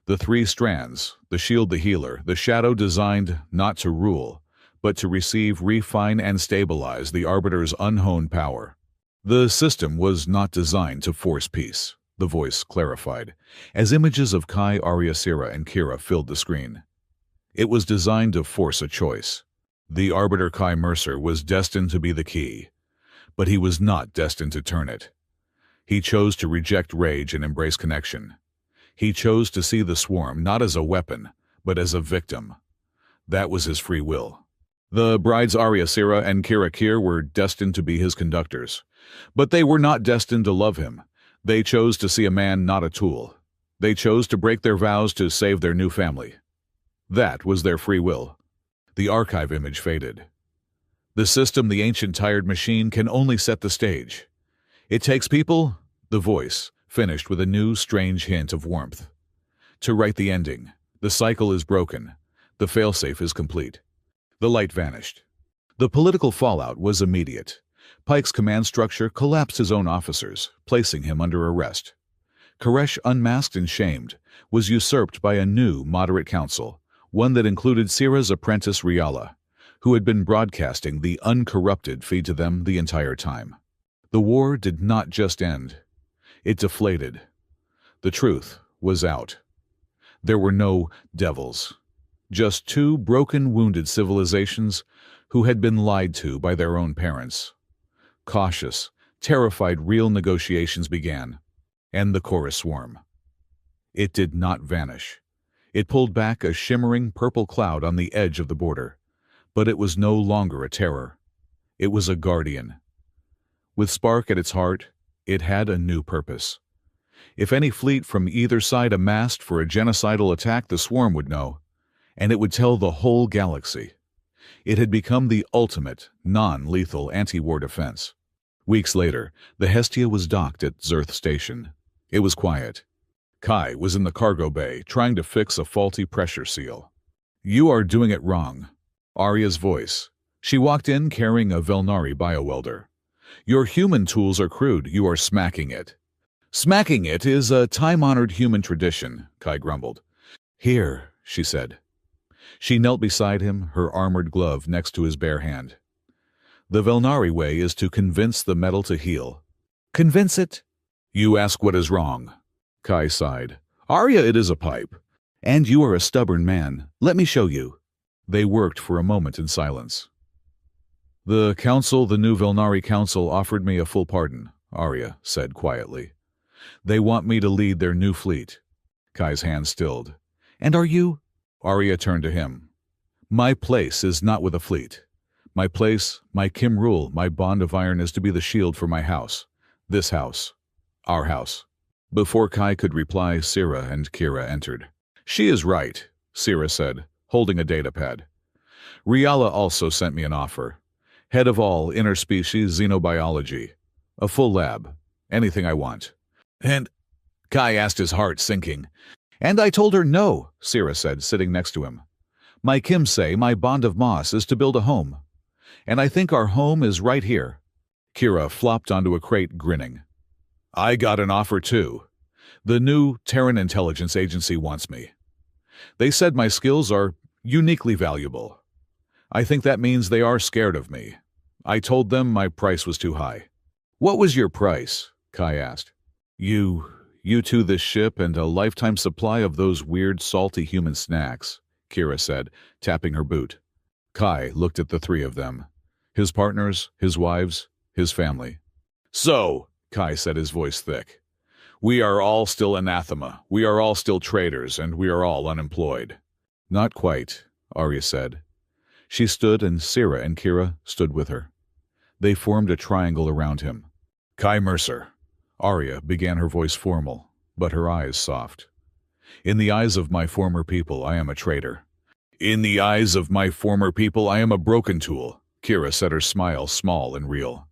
The three strands, the Shield, the Healer, the Shadow, designed not to rule, but to receive, refine, and stabilize the Arbiter's unhoned power. "The system was not designed to force peace," the voice clarified, as images of Kai, Arya, Syrah, and Kira filled the screen. "It was designed to force a choice. The Arbiter Kai Mercer was destined to be the key, but he was not destined to turn it. He chose to reject rage and embrace connection. He chose to see the swarm not as a weapon, but as a victim. That was his free will. The brides Arya, Syrah, and Kira Kir were destined to be his conductors, but they were not destined to love him. They chose to see a man, not a tool. They chose to break their vows to save their new family. That was their free will." The archive image faded. "The system, the ancient tired machine, can only set the stage. It takes people," the voice finished with a new, strange hint of warmth, "to write the ending. The cycle is broken. The failsafe is complete." The light vanished. The political fallout was immediate. Pike's command structure collapsed his own officers, placing him under arrest. Koresh, unmasked and shamed, was usurped by a new, moderate council, one that included Syrah's apprentice Riala, who had been broadcasting the uncorrupted feed to them the entire time. The war did not just end. It deflated. The truth was out. There were no devils. Just two broken, wounded civilizations who had been lied to by their own parents. Cautious, terrified, real negotiations began, and the chorus swarm. It did not vanish. It pulled back a shimmering purple cloud on the edge of the border, but it was no longer a terror. It was a guardian. With Spark at its heart, it had a new purpose. If any fleet from either side amassed for a genocidal attack, the swarm would know, and it would tell the whole galaxy. It had become the ultimate, non-lethal anti-war defense. Weeks later, the Hestia was docked at Zerth Station. It was quiet. Kai was in the cargo bay, trying to fix a faulty pressure seal. "You are doing it wrong." Arya's voice. She walked in carrying a Velnari biowelder. "Your human tools are crude. You are smacking it." "Smacking it is a time-honored human tradition," Kai grumbled. "Here," she said. She knelt beside him, her armored glove next to his bare hand. "The Velnari way is to convince the metal to heal." "Convince it?" "You ask what is wrong." Kai sighed. "Arya, it is a pipe. And you are a stubborn man. Let me show you." They worked for a moment in silence. "The council, the new Velnari council, offered me a full pardon," Arya said quietly. "They want me to lead their new fleet." Kai's hand stilled. "And are you?" Arya turned to him. "My place is not with a fleet. My place, my Kim rule, my bond of iron is to be the shield for my house. This house. Our house." Before Kai could reply, Syrah and Kira entered. "She is right," Syrah said, holding a datapad. "Riala also sent me an offer. Head of all interspecies xenobiology. A full lab. Anything I want." "And?" Kai asked, his heart sinking. "And I told her no," Syrah said, sitting next to him. "My Kim say my bond of moss is to build a home. And I think our home is right here." Kira flopped onto a crate, grinning. I got an offer too. The new Terran Intelligence Agency wants me. They said my skills are uniquely valuable. I think that means they are scared of me. I told them my price was too high. What was your price? Kai asked. You two this ship and a lifetime supply of those weird salty human snacks, Kira said, tapping her boot. Kai looked at the three of them. His partners, his wives, his family. So, Kai said, his voice thick, we are all still anathema, we are all still traitors, and we are all unemployed. Not quite, Arya said. She stood, and Sira and Kira stood with her. They formed a triangle around him. Kai Mercer. Arya began, her voice formal, but her eyes soft. In the eyes of my former people, I am a traitor. In the eyes of my former people, I am a broken tool, Kira said, her smile small and real.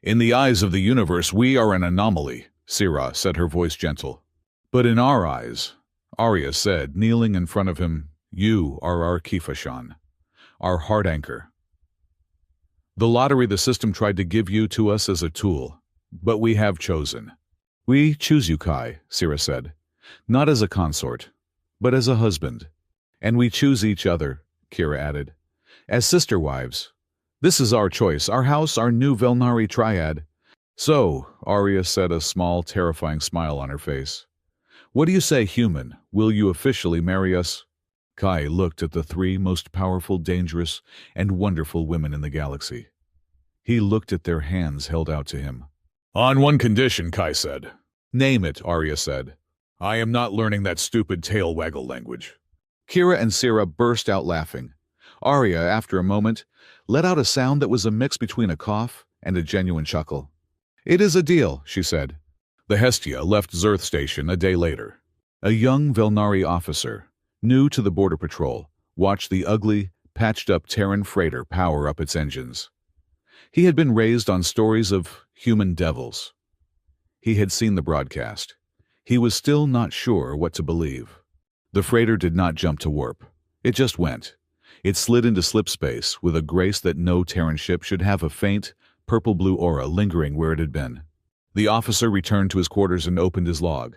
In the eyes of the universe, we are an anomaly, Sira said, her voice gentle. But in our eyes, Arya said, kneeling in front of him, you are our Kifashan, our heart anchor. The lottery the system tried to give you to us as a tool, but we have chosen. We choose you, Kai, Sira said, not as a consort, but as a husband. And we choose each other, Kira added, as sister wives. This is our choice, our house, our new Velnari triad. So, Arya said, a small, terrifying smile on her face. What do you say, human? Will you officially marry us? Kai looked at the three most powerful, dangerous, and wonderful women in the galaxy. He looked at their hands held out to him. On one condition, Kai said. Name it, Arya said. I am not learning that stupid tail waggle language. Kira and Sira burst out laughing. Arya, after a moment, let out a sound that was a mix between a cough and a genuine chuckle. It is a deal, she said. The Hestia left Zerth Station a day later. A young Velnari officer, new to the Border Patrol, watched the ugly, patched-up Terran freighter power up its engines. He had been raised on stories of human devils. He had seen the broadcast. He was still not sure what to believe. The freighter did not jump to warp. It just went. It slid into slipspace with a grace that no Terran ship should have, a faint, purple-blue aura lingering where it had been. The officer returned to his quarters and opened his log.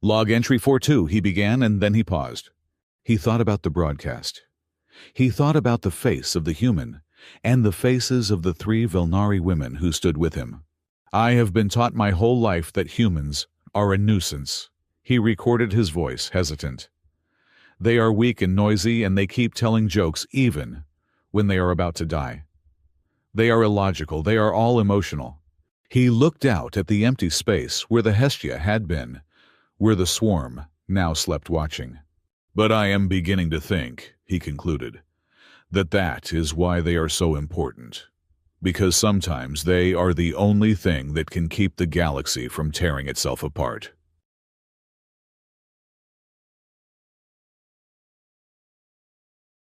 Log entry 42, he began, and then he paused. He thought about the broadcast. He thought about the face of the human, and the faces of the three Velnari women who stood with him. I have been taught my whole life that humans are a nuisance. He recorded his voice, hesitant. They are weak and noisy, and they keep telling jokes even when they are about to die. They are illogical. They are all emotional. He looked out at the empty space where the Hestia had been, where the swarm now slept watching. But I am beginning to think, he concluded, that is why they are so important. Because sometimes they are the only thing that can keep the galaxy from tearing itself apart.